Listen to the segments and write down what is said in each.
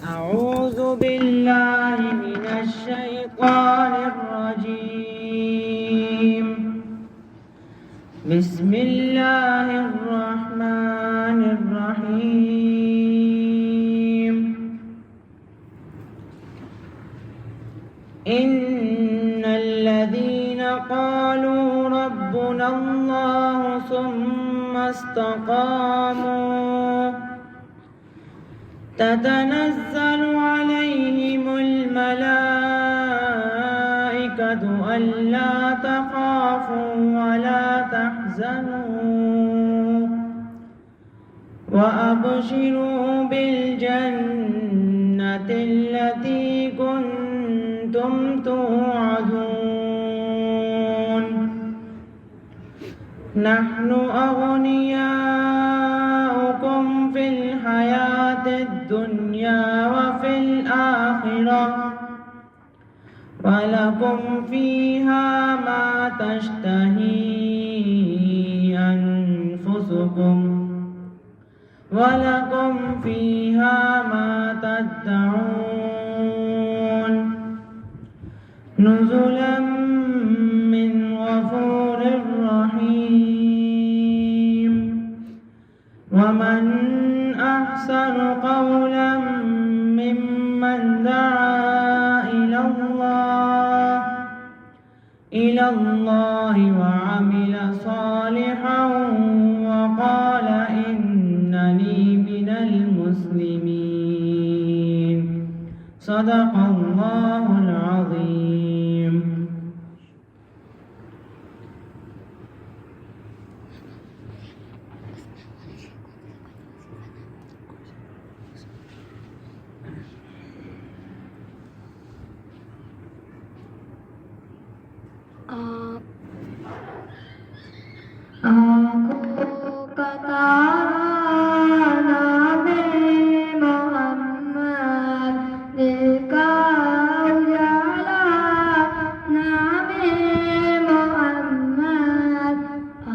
أعوذ بالله من الشيطان الرجيم. بسم الله الرحمن الرحيم. إن الذين قالوا ربنا الله ثم استقاموا تتنزل عليهم الملائكة ألا تخافوا ولا تحزنوا وأبشروا بالجنة التي كنتم توعدون. نحن أغنياؤكم في الحياة الدنيا وفي الآخرة ولكم فيها ما تشتهي أنفسكم ولكم فيها ما تدعون. نزلا من غفور رحيم. ومن أحسن قولا ممن دعا إلى الله وعمل صالحا وقال إنني من المسلمين. صدق الله العظيم. آنکھوں کا تارا نام محمد، دل کا اجالا نام محمد.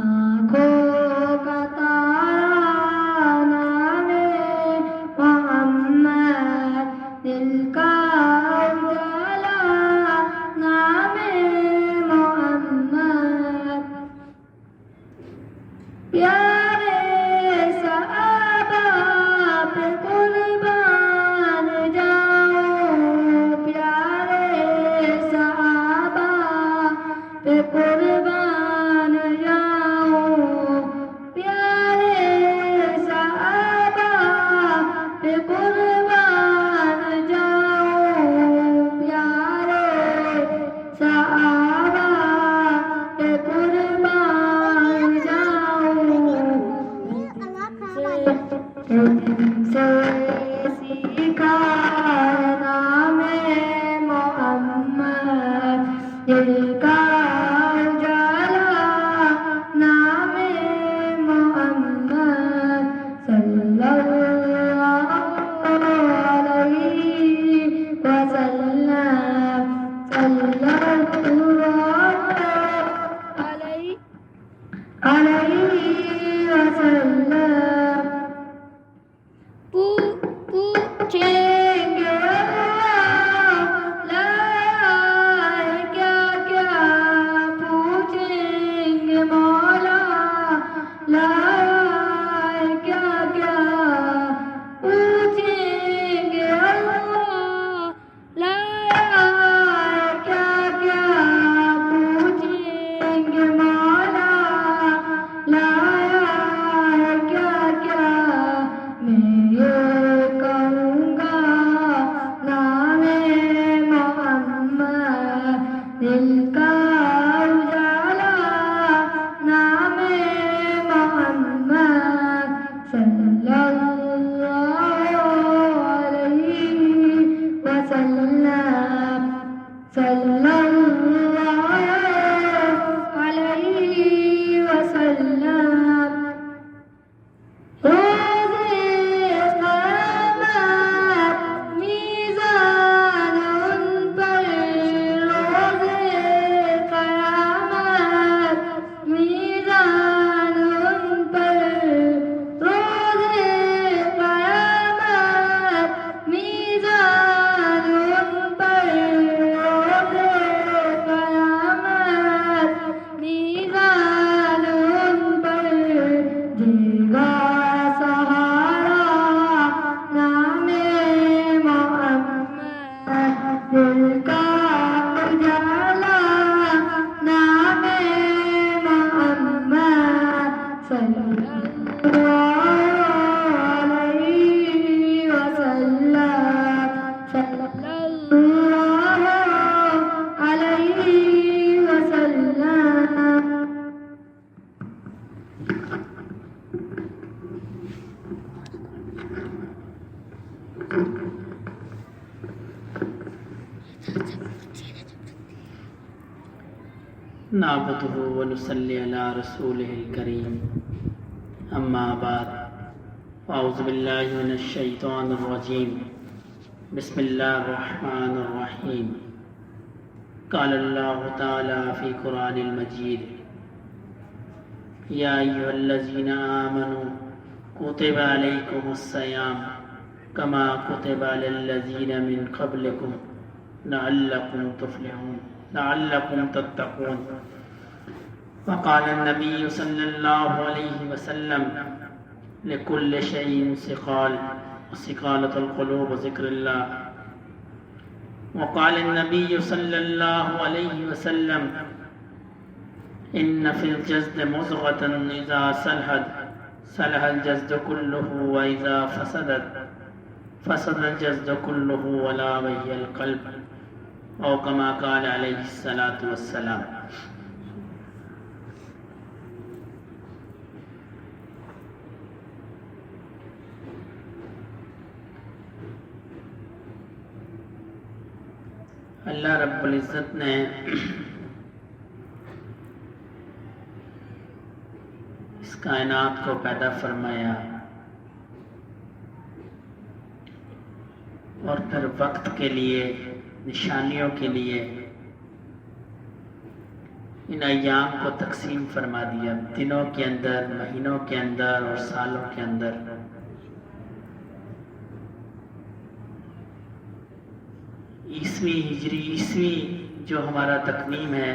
آنکھوں کا تارا نام محمد، دل کا اجالا نام محمد. پیارے صحابہ پہ قربان جاؤں، پیارے صحابہ پہ قربان جاؤں، پیارے صحابہ پہ قربان جاؤں، پیارے صحابہ پہ قربان جاؤں. سے سیکھا نام محمد، دل کا اجالا نام محمد. صلی اللہ علیہ وسلم، صلی اللہ علیہ وسلم. پوچھیں نعبده ونصلي على رسوله الكريم أما بعد أعوذ بالله من الشيطان الرجيم بسم الله الرحمن الرحيم قال الله تعالى في قرآن المجيد يا أيها الذين آمنوا كتب عليكم الصيام كما كتب على الذين من قبلكم لعلكم تفلحون لعلكم تتقون وقال النبي صلى الله عليه وسلم لكل شيء سقال وسقالة القلوب ذكر الله وقال النبي صلى الله عليه وسلم إن في الجسد مضغة إذا صلحت صلح الجسد كله وإذا فسدت فسد الجسد كله ولا وهي القلب او كما قال علیہ الصلاۃ والسلام۔ اللہ رب العزت نے اس کائنات کو پیدا فرمایا اور پھر وقت کے لیے، نشانیوں کے لیے ان ایام کو تقسیم فرما دیا، دنوں کے اندر، مہینوں کے اندر اور سالوں کے اندر۔ عیسوی ہجری عیسوی جو ہمارا تقویم ہے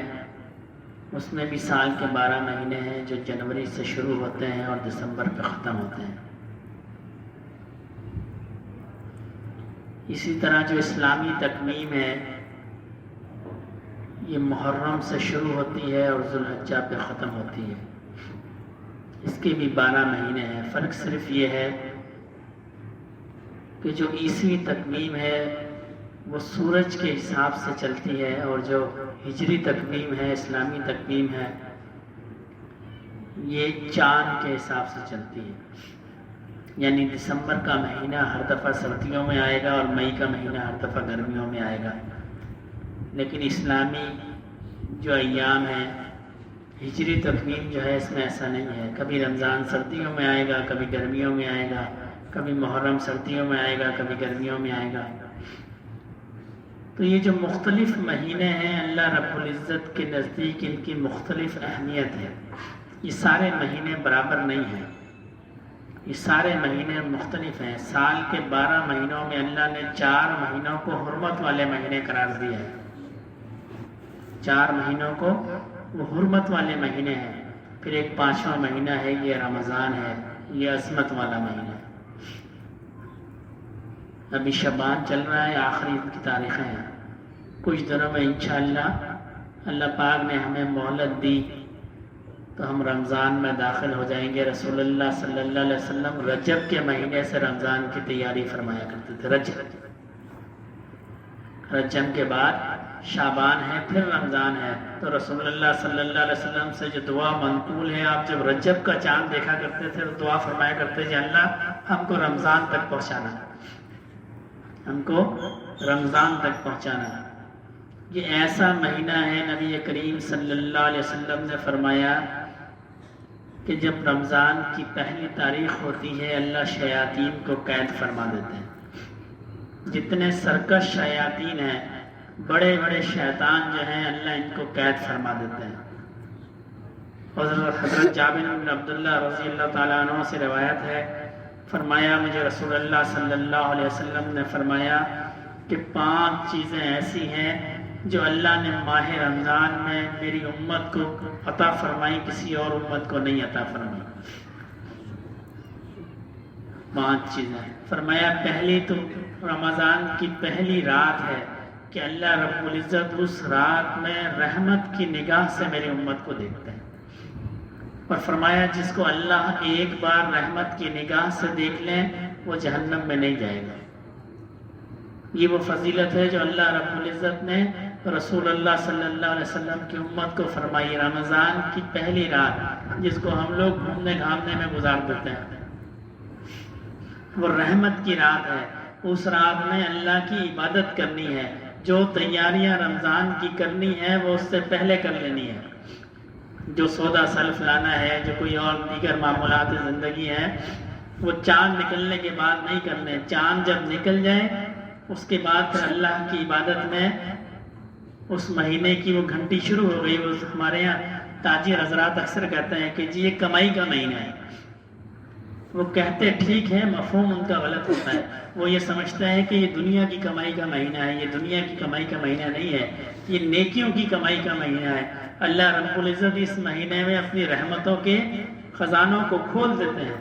اس میں بھی سال کے 12 مہینے ہیں جو جنوری سے شروع ہوتے ہیں اور دسمبر پہ ختم ہوتے ہیں۔ اسی طرح جو اسلامی تقویم ہے یہ محرم سے شروع ہوتی ہے اور ذوالحجہ پہ ختم ہوتی ہے، اس کے بھی 12 مہینے ہیں۔ فرق صرف یہ ہے کہ جو عیسوی تقویم ہے وہ سورج کے حساب سے چلتی ہے اور جو ہجری تقویم ہے، اسلامی تقویم ہے، یہ چاند کے حساب سے چلتی ہے۔ یعنی دسمبر کا مہینہ ہر دفعہ سردیوں میں آئے گا اور مئی کا مہینہ ہر دفعہ گرمیوں میں آئے گا، لیکن اسلامی جو ایام ہیں، ہجری تقویم جو ہے اس میں ایسا نہیں ہے۔ کبھی رمضان سردیوں میں آئے گا، کبھی گرمیوں میں آئے گا، کبھی محرم سردیوں میں آئے گا، کبھی گرمیوں میں آئے گا۔ تو یہ جو مختلف مہینے ہیں اللہ رب العزت کے نزدیک ان کی مختلف اہمیت ہے۔ یہ سارے مہینے برابر نہیں ہیں، یہ سارے مہینے مختلف ہیں۔ سال کے 12 مہینوں میں اللہ نے 4 مہینوں کو حرمت والے مہینے قرار دیا ہے، 4 مہینوں کو وہ حرمت والے مہینے ہیں۔ پھر ایک 5واں مہینہ ہے، یہ رمضان ہے، یہ عظمت والا مہینہ ہے۔ ابھی شعبان چل رہا ہے، آخری کی تاریخیں ہیں، کچھ دنوں میں انشاءاللہ اللہ پاک نے ہمیں مہلت دی تو ہم رمضان میں داخل ہو جائیں گے۔ رسول اللہ صلی اللہ علیہ وسلم رجب کے مہینے سے رمضان کی تیاری فرمایا کرتے تھے۔ رجب کے بعد شعبان ہے، پھر رمضان ہے، تو رسول اللہ صلی اللہ علیہ وسلم سے جو دعا منقول ہے، آپ جب رجب کا چاند دیکھا کرتے تھے تو دعا فرمایا کرتے کہ اللہ ہم کو رمضان تک پہنچانا، ہم کو رمضان تک پہنچانا۔ یہ ایسا مہینہ ہے، نبی کریم صلی اللہ علیہ وسلم نے فرمایا کہ جب رمضان کی پہلی تاریخ ہوتی ہے اللہ شیاطین کو قید فرما دیتے ہیں۔ جتنے سرکش شیاطین ہیں، بڑے بڑے شیطان جو ہیں، اللہ ان کو قید فرما دیتے ہیں۔ حضرت جابر بن عبداللہ رضی اللہ تعالیٰ عنہ سے روایت ہے، فرمایا مجھے رسول اللہ صلی اللہ علیہ وسلم نے فرمایا کہ 5 چیزیں ایسی ہیں جو اللہ نے ماہ رمضان میں میری امت کو عطا فرمائی، کسی اور امت کو نہیں عطا فرمائی۔ 5 چیزیں فرمایا، پہلی تو رمضان کی پہلی رات ہے کہ اللہ رب العزت اس رات میں رحمت کی نگاہ سے میری امت کو دیکھتے ہیں، اور فرمایا جس کو اللہ ایک بار رحمت کی نگاہ سے دیکھ لیں وہ جہنم میں نہیں جائے گا۔ یہ وہ فضیلت ہے جو اللہ رب العزت نے رسول اللہ صلی اللہ علیہ وسلم کی امت کو فرمائی۔ رمضان کی پہلی رات جس کو ہم لوگ گھومنے گھامنے میں گزار دیتے ہیں، وہ رحمت کی رات ہے۔ اس رات میں اللہ کی عبادت کرنی ہے، جو تیاریاں رمضان کی کرنی ہے وہ اس سے پہلے کر لینی ہے۔ جو سودا سلف لانا ہے، جو کوئی اور دیگر معمولات زندگی ہیں، وہ چاند نکلنے کے بعد نہیں کرنے۔ چاند جب نکل جائے اس کے بعد پھر اللہ کی عبادت میں اس مہینے کی وہ گھنٹی شروع ہو گئی۔ وہ ہمارے یہاں تاجر حضرات اکثر کہتے ہیں کہ جی یہ کمائی کا مہینہ ہے۔ وہ کہتے ٹھیک ہے، مفہوم ان کا غلط ہوتا ہے۔ وہ یہ سمجھتے ہیں کہ یہ دنیا کی کمائی کا مہینہ ہے۔ یہ دنیا کی کمائی کا مہینہ نہیں ہے، یہ نیکیوں کی کمائی کا مہینہ ہے۔ اللہ رب العزت اس مہینے میں اپنی رحمتوں کے خزانوں کو کھول دیتے ہیں۔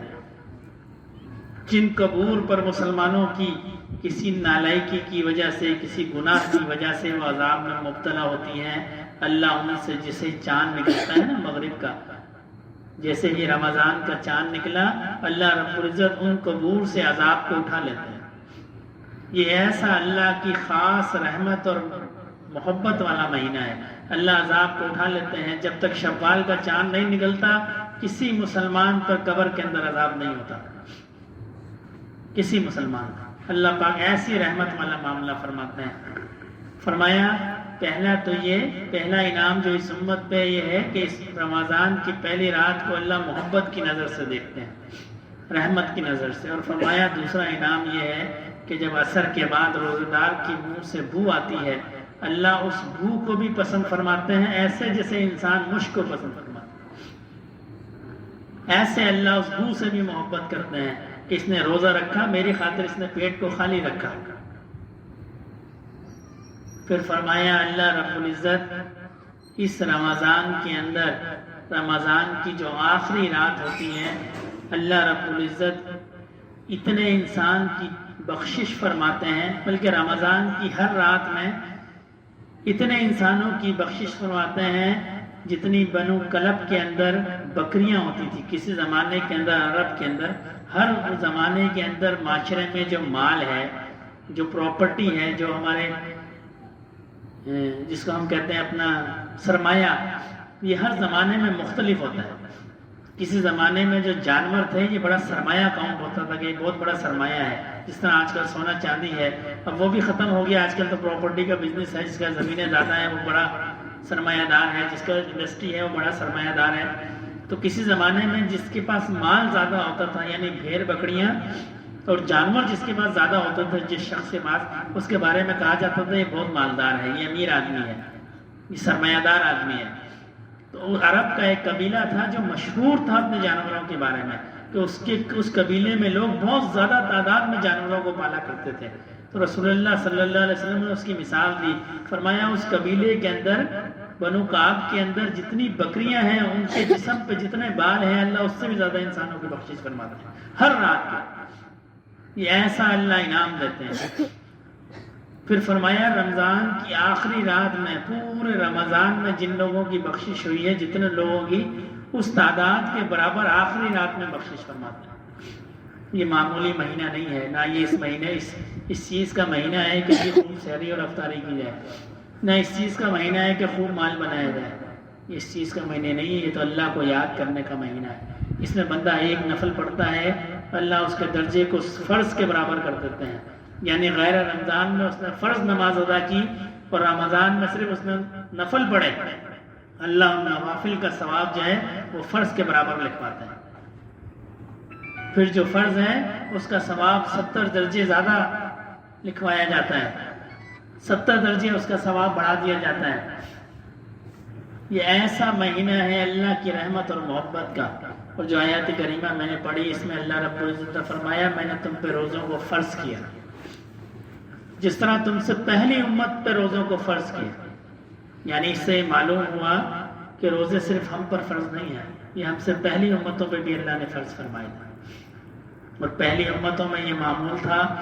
جن قبور پر مسلمانوں کی کسی نالائکی کی وجہ سے، کسی گناہ کی وجہ سے وہ عذاب میں مبتلا ہوتی ہیں، اللہ ان سے جسے چاند نکلتا ہے نا مغرب کا، جیسے ہی رمضان کا چاند نکلا، اللہ رب العزت ان قبور سے عذاب کو اٹھا لیتے ہیں۔ یہ ایسا اللہ کی خاص رحمت اور محبت والا مہینہ ہے۔ اللہ عذاب کو اٹھا لیتے ہیں۔ جب تک شوال کا چاند نہیں نکلتا کسی مسلمان پر قبر کے اندر عذاب نہیں ہوتا، کسی مسلمان پر۔ اللہ پاک ایسی رحمت والا معاملہ فرماتے ہیں۔ فرمایا پہلا انعام جو اس امت پہ یہ ہے کہ اس رمضان کی پہلی رات کو اللہ محبت کی نظر سے دیکھتے ہیں، رحمت کی نظر سے۔ اور فرمایا دوسرا انعام یہ ہے کہ جب عصر کے بعد روزہ دار کی منہ سے بو آتی ہے، اللہ اس بو کو بھی پسند فرماتے ہیں، ایسے جیسے انسان مشک کو پسند فرماتے ہیں۔ ایسے اللہ اس بو سے بھی محبت کرتے ہیں کہ اس نے روزہ رکھا، میری خاطر اس نے پیٹ کو خالی رکھا۔ پھر فرمایا اللہ رب العزت اس رمضان کے اندر، رمضان کی جو آخری رات ہوتی ہے، اللہ رب العزت اتنے انسان کی بخشش فرماتے ہیں، بلکہ رمضان کی ہر رات میں اتنے انسانوں کی بخشش فرماتے ہیں جتنی بنو کلب کے اندر بکریاں ہوتی تھی۔ کسی زمانے کے اندر، عرب کے اندر، ہر زمانے کے اندر معاشرے میں جو مال ہے، جو پراپرٹی ہے، جو ہمارے جس کو ہم کہتے ہیں اپنا سرمایہ، یہ ہر زمانے میں مختلف ہوتا ہے۔ کسی زمانے میں جو جانور تھے یہ بڑا سرمایہ کاؤنٹ ہوتا تھا کہ یہ بہت بڑا سرمایہ ہے، جس طرح آج کل سونا چاندی ہے، اب وہ بھی ختم ہو گیا۔ آج کل تو پراپرٹی کا بزنس ہے، جس کا زمینیں زیادہ ہیں وہ بڑا سرمایہ دار ہے، جس کا انڈسٹری ہے وہ بڑا سرمایہ دار ہے۔ تو کسی زمانے میں جس کے پاس مال زیادہ ہوتا تھا، یعنی بھیڑ بکریاں اور جانور جس کے پاس زیادہ ہوتے تھے، جس شخص کے پاس، اس کے بارے میں کہا جاتا تھا یہ بہت مالدار ہے، یہ امیر آدمی ہے، یہ سرمایہ دار آدمی ہے۔ تو عرب کا ایک قبیلہ تھا جو مشہور تھا اپنے جانوروں کے بارے میں، کہ اس قبیلے میں لوگ بہت زیادہ تعداد میں جانوروں کو پالا کرتے تھے۔ تو رسول اللہ صلی اللہ علیہ وسلم نے اس کی مثال دی، فرمایا اس قبیلے کے اندر، بنو کعب کے اندر جتنی بکریاں ہیں، ان کے جسم پہ جتنے بال ہیں، اللہ اس سے بھی زیادہ انسانوں کی بخشش فرماتے ہیں ہر رات کے۔ یہ ایسا اللہ انعام دیتے ہیں۔ پھر فرمایا رمضان کی آخری رات میں، پورے رمضان میں جن لوگوں کی بخشش ہوئی ہے، جتنے لوگوں کی، اس تعداد کے برابر آخری رات میں بخشش فرماتے ہیں۔ یہ معمولی مہینہ نہیں ہے، نہ یہ اس مہینے اس چیز کا مہینہ ہے کہ یہ خوب سحری اور افطاری کی جائے، نہ اس چیز کا مہینہ ہے کہ خوب مال بنایا جائے۔ اس چیز کا مہینہ نہیں ہے، یہ تو اللہ کو یاد کرنے کا مہینہ ہے۔ اس میں بندہ ایک نفل پڑھتا ہے، اللہ اس کے درجے کو فرض کے برابر کر دیتے ہیں۔ یعنی غیر رمضان میں اس نے فرض نماز ادا کی اور رمضان میں صرف اس نے نفل پڑھے، اللہ نوافل کا ثواب جو ہے وہ فرض کے برابر لکھواتا ہے۔ پھر جو فرض ہے اس کا ثواب 70 درجے زیادہ لکھوایا جاتا ہے، 70 درجے اس کا ثواب بڑھا دیا جاتا ہے۔ یہ ایسا مہینہ ہے اللہ کی رحمت اور محبت کا۔ اور جو آیات کریمہ میں نے پڑھی، اس میں اللہ رب العزت نے فرمایا میں نے تم پہ روزوں کو فرض کیا، جس طرح تم سے پہلی امت پہ روزوں کو فرض کیا۔ یعنی اس سے معلوم ہوا کہ روزے صرف ہم پر فرض نہیں ہیں، یہ ہم سے پہلی امتوں پہ بھی اللہ نے فرض فرمائے تھے۔ اور پہلی امتوں میں یہ معمول تھا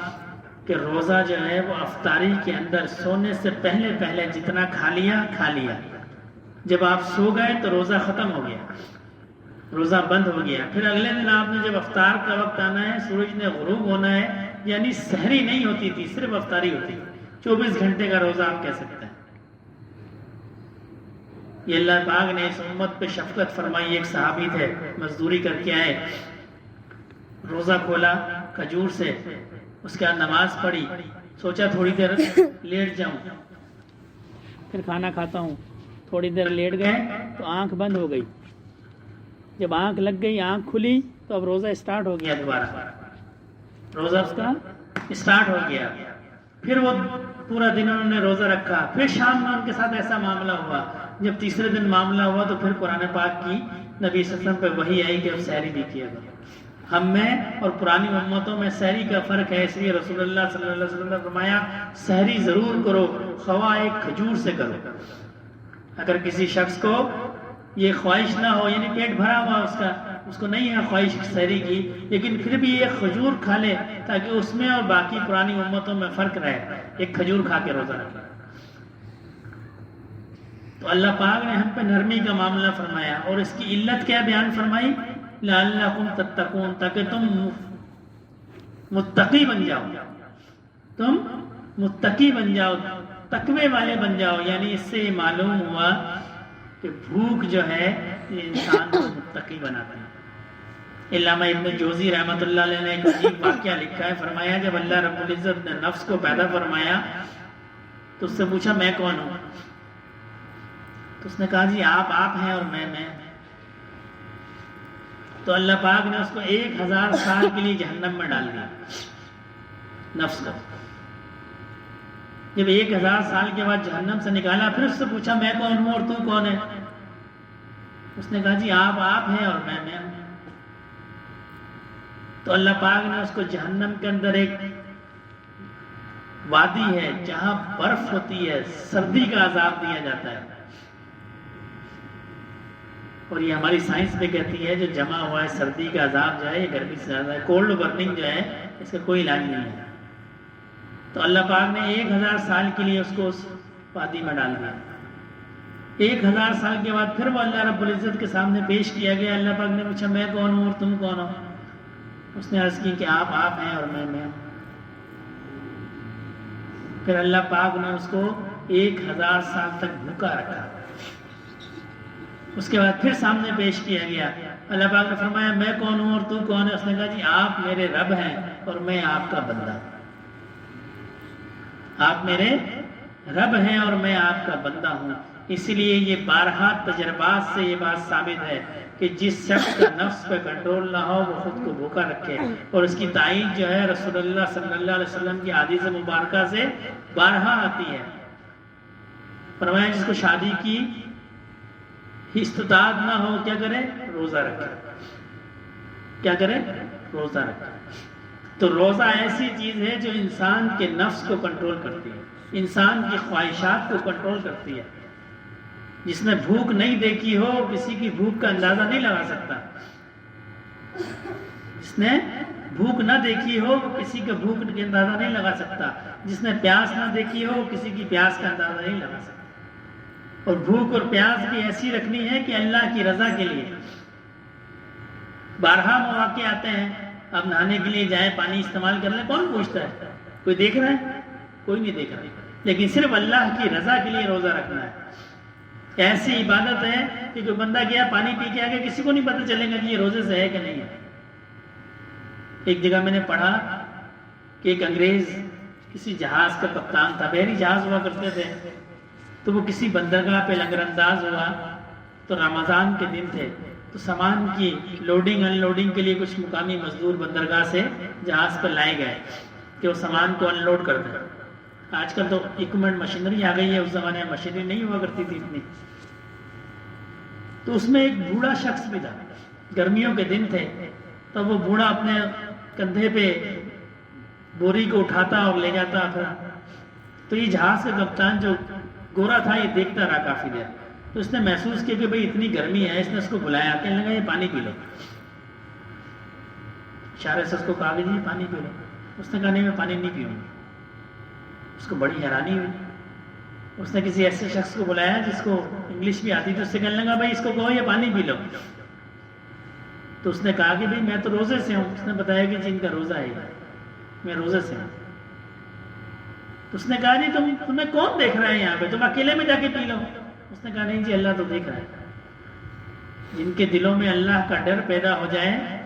کہ روزہ جو ہے وہ افطاری کے اندر سونے سے پہلے جتنا کھا لیا، جب آپ سو گئے تو روزہ ختم ہو گیا، روزہ بند ہو گیا۔ پھر اگلے دن آپ نے جب افطار کا وقت آنا ہے، سورج نے غروب ہونا ہے، یعنی سحری نہیں ہوتی تھی، صرف افطاری ہوتی تھی۔ 24 گھنٹے کا روزہ آپ کہہ سکتے ہیں۔ یہ اللہ پاک نے اس امت پہ شفقت فرمائی۔ ایک صحابی تھے، مزدوری کر کے آئے، روزہ کھولا کھجور سے، اس کے بعد نماز پڑھی، سوچا تھوڑی دیر لیٹ جاؤں، پھر کھانا کھاتا ہوں، تھوڑی دیر لیٹ گئے تو آنکھ بند ہو گئی. جب آنکھ لگ گئی، آنکھ کھلی تو اب روزہ اسٹارٹ ہو گیا، دوبارہ روزہ اس کا اسٹارٹ ہو گیا. پھر وہ پورا دن انہوں نے روزہ رکھا. پھر شام میں ان کے ساتھ ایسا معاملہ ہوا. جب تیسرے دن معاملہ ہوا تو پھر قرآن پاک کی نبی صلی اللہ علیہ وسلم پہ وحی آئی کہ اب سحری بھی کیا گیا. ہم میں اور پرانی امتوں میں سحری کا فرق ہے، اس لیے رسول اللہ صلی اللہ علیہ وسلم نے فرمایا سحری ضرور کرو، خواہ ایک کھجور سے کرو. اگر کسی شخص کو یہ خواہش نہ ہو، یعنی پیٹ بھرا ہوا اس کو نہیں ہے خواہش سحری کی، لیکن پھر بھی ایک کھجور کھا لے تاکہ اس میں اور باقی پرانی امتوں میں فرق رہے، ایک کھجور کھا کے روزہ رکھے. تو اللہ پاک نے ہم پہ نرمی کا معاملہ فرمایا، اور اس کی علت کیا بیان فرمائی؟ لعلکم تتقون، تاکہ تم متقی بن جاؤ، تم متقی بن جاؤ، تقوی والے بن جاؤ. یعنی اس سے یہ معلوم ہوا کہ بھوک جو ہے یہ انسان کو متقی بناتی ہے. علامہ ابن جوزی رحمۃ اللہ علیہ نے ایک عجیب واقعہ لکھا ہے. فرمایا جب اللہ رب العزت نے نفس کو پیدا فرمایا تو اس سے پوچھا میں کون ہوں؟ تو اس نے کہا جی آپ ہیں اور میں. تو اللہ پاک نے اس کو 1000 سال کے لیے جہنم میں ڈال دیا نفس کو. جب 1000 سال کے بعد جہنم سے نکالا، پھر اس سے پوچھا میں کون ہوں اور تو کون ہے؟ اس نے کہا جی آپ ہیں اور میں ہوں. تو اللہ پاک نے اس کو جہنم کے اندر ایک وادی ہے جہاں برف ہوتی ہے، سردی کا عذاب دیا جاتا ہے. اور یہ ہماری سائنس میں کہتی ہے جو جمع ہوا ہے سردی کا عذاب جو ہے یہ گرمی سے زیادہ ہے. کولڈ برننگ جو ہے اس کا کوئی علاج نہیں ہے. تو اللہ پاک نے 1000 سال کے لیے اس کو اس وادی میں ڈال دیا. 1000 سال کے بعد پھر وہ اللہ رب العزت کے سامنے پیش کیا گیا. اللہ پاک نے پوچھا میں کون ہوں اور تم کون ہو؟ اس نے عرض کی کہ آپ ہیں اور میں ہوں. پھر اللہ پاک نے اس کو 1000 سال تک بھوکا رکھا. اس کے بعد پھر سامنے پیش کیا گیا. اللہ پاک نے فرمایا میں کون ہوں اور تو کون ہے؟ اس نے کہا جی آپ میرے رب ہیں اور میں آپ کا بندہ ہوں. آپ میرے رب ہیں اور میں آپ کا بندہ ہوں. اس لیے یہ بارہا تجربات سے یہ بات ثابت ہے کہ جس شخص کا نفس پہ کنٹرول نہ ہو وہ خود کو بھوکا رکھے. اور اس کی تائید جو ہے رسول اللہ صلی اللہ علیہ وسلم کی حدیث مبارکہ سے بارہا آتی ہے. فرمایا جس کو شادی کی استطاعت نہ ہو کیا کرے؟ روزہ رکھے. کیا کرے؟ روزہ رکھے. تو روزہ ایسی چیز ہے جو انسان کے نفس کو کنٹرول کرتی ہے، انسان کی خواہشات کو کنٹرول کرتی ہے. جس نے بھوک نہیں دیکھی ہو کسی کی بھوک کا اندازہ نہیں لگا سکتا. جس نے بھوک نہ دیکھی ہو کسی کا بھوک کا اندازہ نہیں لگا سکتا. جس نے پیاس نہ دیکھی ہو کسی کی پیاس کا اندازہ نہیں لگا سکتا. اور بھوک اور پیاس بھی ایسی رکھنی ہے کہ اللہ کی رضا کے لیے. بارہا مواقع آتے ہیں آپ نہانے کے لیے جائیں پانی استعمال کر لیں، کون پوچھتا ہے؟ کوئی دیکھ رہا ہے؟ کوئی نہیں دیکھ رہا. لیکن صرف اللہ کی رضا کے لیے روزہ رکھنا ہے. ایسی عبادت ہے کہ کوئی بندہ گیا پانی پی کے آگے کسی کو نہیں پتہ چلے گا کہ یہ روزے سے ہے کہ نہیں ہے. ایک جگہ میں نے پڑھا کہ ایک انگریز کسی جہاز کا کپتان تھا، بحری جہاز ہوا کرتے تھے. تو وہ کسی بندرگاہ پہ لنگر انداز ہوا. تو رمضان کے دن تھے. تو سامان کی لوڈنگ ان لوڈنگ کے لیے کچھ مقامی مزدور بندرگاہ سے جہاز پر لائے گئے کہ وہ سامان کو ان لوڈ کر دیں. آج کل تو اکوپمنٹ مشینری آ گئی ہے، اس زمانے میں مشینری نہیں ہوا کرتی تھی اتنی. تو اس میں ایک بوڑھا شخص بھی تھا. گرمیوں کے دن تھے. تو وہ بوڑھا اپنے کندھے پہ بوری کو اٹھاتا اور لے جاتا پھر. تو یہ جہاز کا کپتان جو گورا تھا یہ دیکھتا رہا کافی دیر. تو اس نے محسوس کیا کہ بھئی اتنی گرمی ہے. اس نے اس کو بلایا، کہنے لگا یہ پانی پی لو. اشارے سے اس کو کہا کہ جی پانی پی لو. اس نے کہا نہیں میں پانی نہیں پیوں گا. اس کو بڑی حیرانی ہوئی. اس نے کسی ایسے شخص کو بلایا جس کو انگلش بھی آتی تھی. اس سے کہنے لگا بھائی اس کو کہو یہ پانی پی لو. تو اس نے کہا کہ بھئی میں تو روزے سے ہوں. اس نے بتایا کہ جن کا روزہ ہے میں روزے سے ہوں. تو اس نے کہا جی تمہیں کون دیکھ رہا ہے یہاں پہ؟ تم اکیلے میں جا کے پی لو. اس نے کہا نہیں جی اللہ تو دیکھ رہا ہے. جن کے دلوں میں اللہ کا ڈر پیدا ہو جائے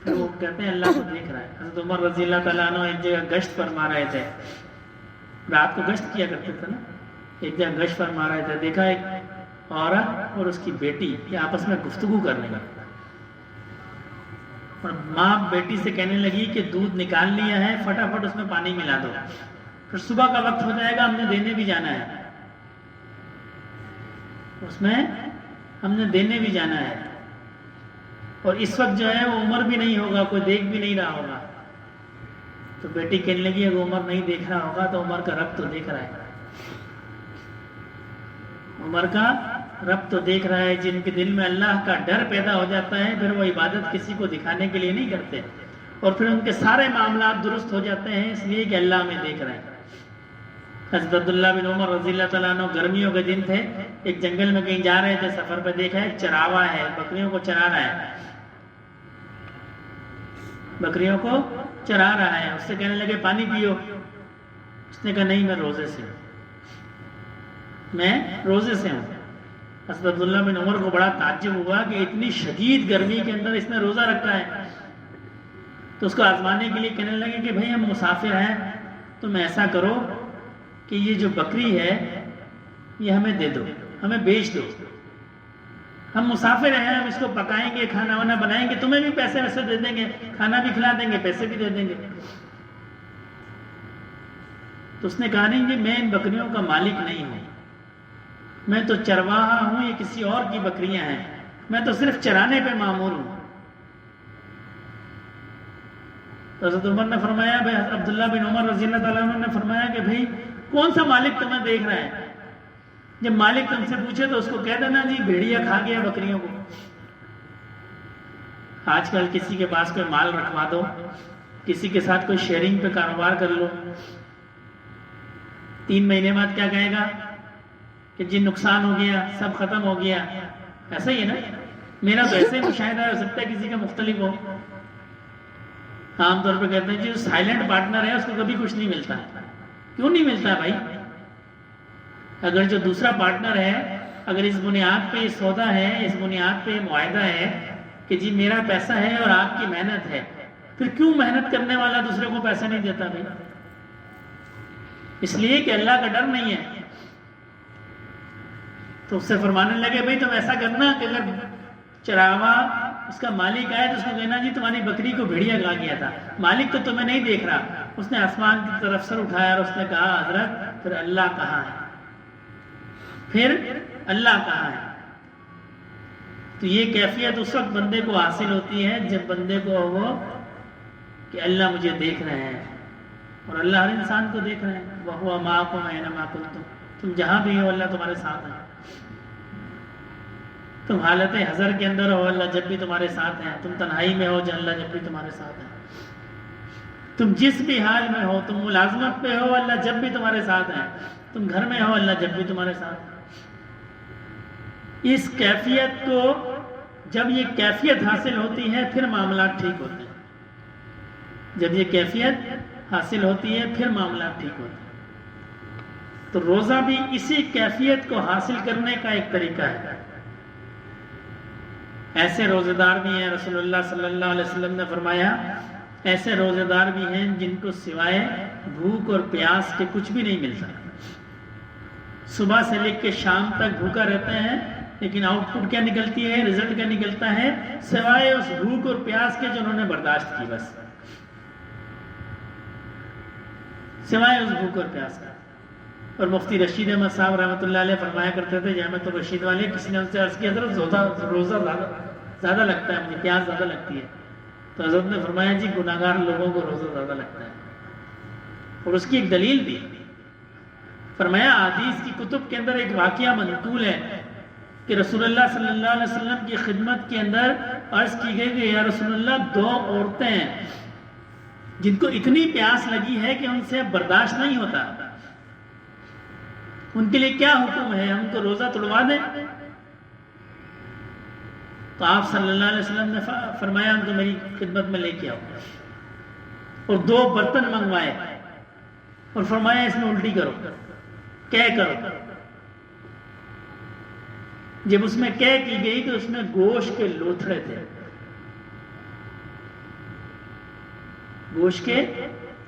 تو وہ کہتے ہیں اللہ تو دیکھ رہا ہے. حضرت عمر رضی اللہ تعالیٰ عنہ ایک جگہ گشت فرما رہے تھے. رات کو گشت کیا کرتے تھے نا. ایک جگہ گشت فرما رہے تھے، دیکھا ایک عورت اور اس کی بیٹی یہ آپس میں گفتگو کرنے لگی، اور ماں بیٹی سے کہنے لگی کہ دودھ نکال لیا ہے، فٹافٹ اس میں پانی ملا دو، پھر صبح کا وقت ہو جائے گا، ہم نے دینے بھی جانا ہے، اس میں ہم نے دینے بھی جانا ہے، اور اس وقت جو ہے وہ عمر بھی نہیں ہوگا، کوئی دیکھ بھی نہیں رہا ہوگا۔ تو بیٹی کہنے لگی اگر عمر نہیں دیکھ رہا ہوگا تو عمر کا رب تو دیکھ رہا ہے، عمر کا رب تو دیکھ رہا ہے۔ جن کے دل میں اللہ کا ڈر پیدا ہو جاتا ہے، پھر وہ عبادت کسی کو دکھانے کے لیے نہیں کرتے، اور پھر ان کے سارے معاملات درست ہو جاتے ہیں، اس لیے کہ اللہ ہمیں دیکھ رہا ہے۔ حضرت عبداللہ بن عمر رضی اللہ تعالیٰ عنہ گرمیوں کے دن تھے، ایک جنگل میں کہیں جا رہے تھے، سفر پہ دیکھا ایک چراوا ہے، بکریوں کو چرا رہا ہے، بکریوں کو چرا رہا ہے، اس سے کہنے لگے پانی پیو، اس نے کہا نہیں میں روزے سے ہوں، میں روزے سے ہوں۔ حضرت عبداللہ بن عمر کو بڑا تعجب ہوا کہ اتنی شدید گرمی کے اندر اس نے روزہ رکھا ہے، تو اس کو آزمانے کے لیے کہنے لگے کہ بھئی ہم مسافر ہیں، تم ایسا کرو کہ یہ جو بکری ہے یہ ہمیں دے دو، ہمیں بیچ دو، ہم مسافر ہیں، ہم اس کو پکائیں گے، کھانا وانا بنائیں گے، تمہیں بھی پیسے ویسے دے دیں گے، کھانا بھی کھلا دیں گے، پیسے بھی دے دیں گے۔ تو اس نے کہا نہیں جی میں ان بکریوں کا مالک نہیں ہوں، میں تو چرواہا ہوں، یہ کسی اور کی بکریاں ہیں، میں تو صرف چرانے پہ مامور ہوں۔ تو حضرت عمر نے فرمایا، بھائی عبداللہ بن عمر رضی اللہ تعالیٰ عنہ نے فرمایا کہ بھائی کون سا مالک تمہیں دیکھ رہا ہے؟ جب مالک تم سے پوچھے تو اس کو کہہ دینا جی بھیڑیا کھا گیا بکریوں کو۔ آج کل کسی کے پاس کوئی مال رکھوا دو، کسی کے ساتھ کوئی شیئرنگ پہ کاروبار کر لو، 3 مہینے بعد کیا کہے گا کہ جی نقصان ہو گیا، سب ختم ہو گیا، ایسا ہی ہے نا؟ میرا تو ایسے ہی مشاہدہ ہو سکتا ہے کسی کا مختلف ہو۔ عام طور پہ کہتے ہیں جی سائلنٹ پارٹنر ہے اس کو کبھی کچھ نہیں ملتا۔ کیوں نہیں ملتا بھائی؟ اگر جو دوسرا پارٹنر ہے، اگر اس بنیاد پہ یہ سودا ہے، اس بنیاد پہ یہ معاہدہ ہے کہ جی میرا پیسہ ہے اور آپ کی محنت ہے، پھر کیوں محنت کرنے والا دوسرے کو پیسہ نہیں دیتا بھائی؟ اس لیے کہ اللہ کا ڈر نہیں ہے۔ تو اس سے فرمانے لگے بھائی تم ایسا کرنا کہ اگر چراوا اس کا مالک آئے تو اس کو کہنا جی تمہاری بکری کو بھیڑیا کھا گیا تھا، مالک تو تمہیں نہیں دیکھ رہا۔ اس نے آسمان کی طرف سر اٹھایا اور اس نے کہا حضرت پھر اللہ کہاں ہے؟ پھر اللہ کہاں ہے؟ تو یہ کیفیت اس وقت بندے کو حاصل ہوتی ہے جب بندے کو ہو کہ اللہ مجھے دیکھ رہے ہیں، اور اللہ ہر انسان کو دیکھ رہے ہیں۔ وَهُوَ مَعَكُمْ أَيْنَمَا كُنتُمْ، تم جہاں بھی ہو اللہ تمہارے ساتھ ہے۔ تم حالت حضر کے اندر ہو اللہ جب بھی تمہارے ساتھ ہیں، تم تنہائی میں ہو اللہ جب بھی تمہارے ساتھ ہیں، تم جس بھی حال میں ہو، تم ملازمت پہ ہو اللہ جب بھی تمہارے ساتھ ہیں، تم گھر میں ہو اللہ جب بھی تمہارے ساتھ ہیں۔ اس کیفیت کو جب یہ کیفیت حاصل ہوتی ہے پھر معاملات ٹھیک ہوتے ہیں، جب یہ کیفیت حاصل ہوتی ہے پھر معاملات ٹھیک ہوتے ہیں۔ تو روزہ بھی اسی کیفیت کو حاصل کرنے کا ایک طریقہ ہے۔ ایسے روزے دار بھی ہیں، رسول اللہ صلی اللہ علیہ وسلم نے فرمایا ایسے روزے دار بھی ہیں جن کو سوائے بھوک اور پیاس کے کچھ بھی نہیں ملتا، صبح سے لے کے شام تک بھوکا رہتے ہیں، لیکن آؤٹ پٹ کیا نکلتی ہے، رزلٹ کیا نکلتا ہے؟ سوائے اس بھوک اور پیاس کے جو انہوں نے برداشت کی، بس سوائے اس بھوک اور پیاس کا۔ اور مفتی رشید احمد صاحب رحمۃ اللہ علیہ فرمایا کرتے تھے، جامعۃ الرشید والے، کسی نے ان سے عرض کی حضرت روزہ زیادہ لگتا ہے مجھے، پیاس زیادہ لگتی ہے، تو حضرت نے فرمایا جی گناہگار لوگوں کو روزہ زیادہ لگتا ہے، اور اس کی ایک دلیل دی۔ فرمایا حدیث کی کتب کے اندر ایک واقعہ منقول ہے کہ رسول اللہ صلی اللہ علیہ وسلم کی خدمت کے اندر عرض کی گئی کہ یا رسول اللہ 2 عورتیں ہیں جن کو اتنی پیاس لگی ہے کہ ان سے برداشت نہیں ہوتا، ان کے لیے کیا حکم ہے، ہم کو روزہ توڑوا دیں؟ تو آپ صلی اللہ علیہ وسلم نے فرمایا ان کو میری خدمت میں لے کے آؤ، اور 2 برتن منگوائے اور فرمایا اس میں الٹی کرو، کرو۔ جب اس میں کی گئی تو اس میں گوشت کے لوتھڑے تھے، گوشت کے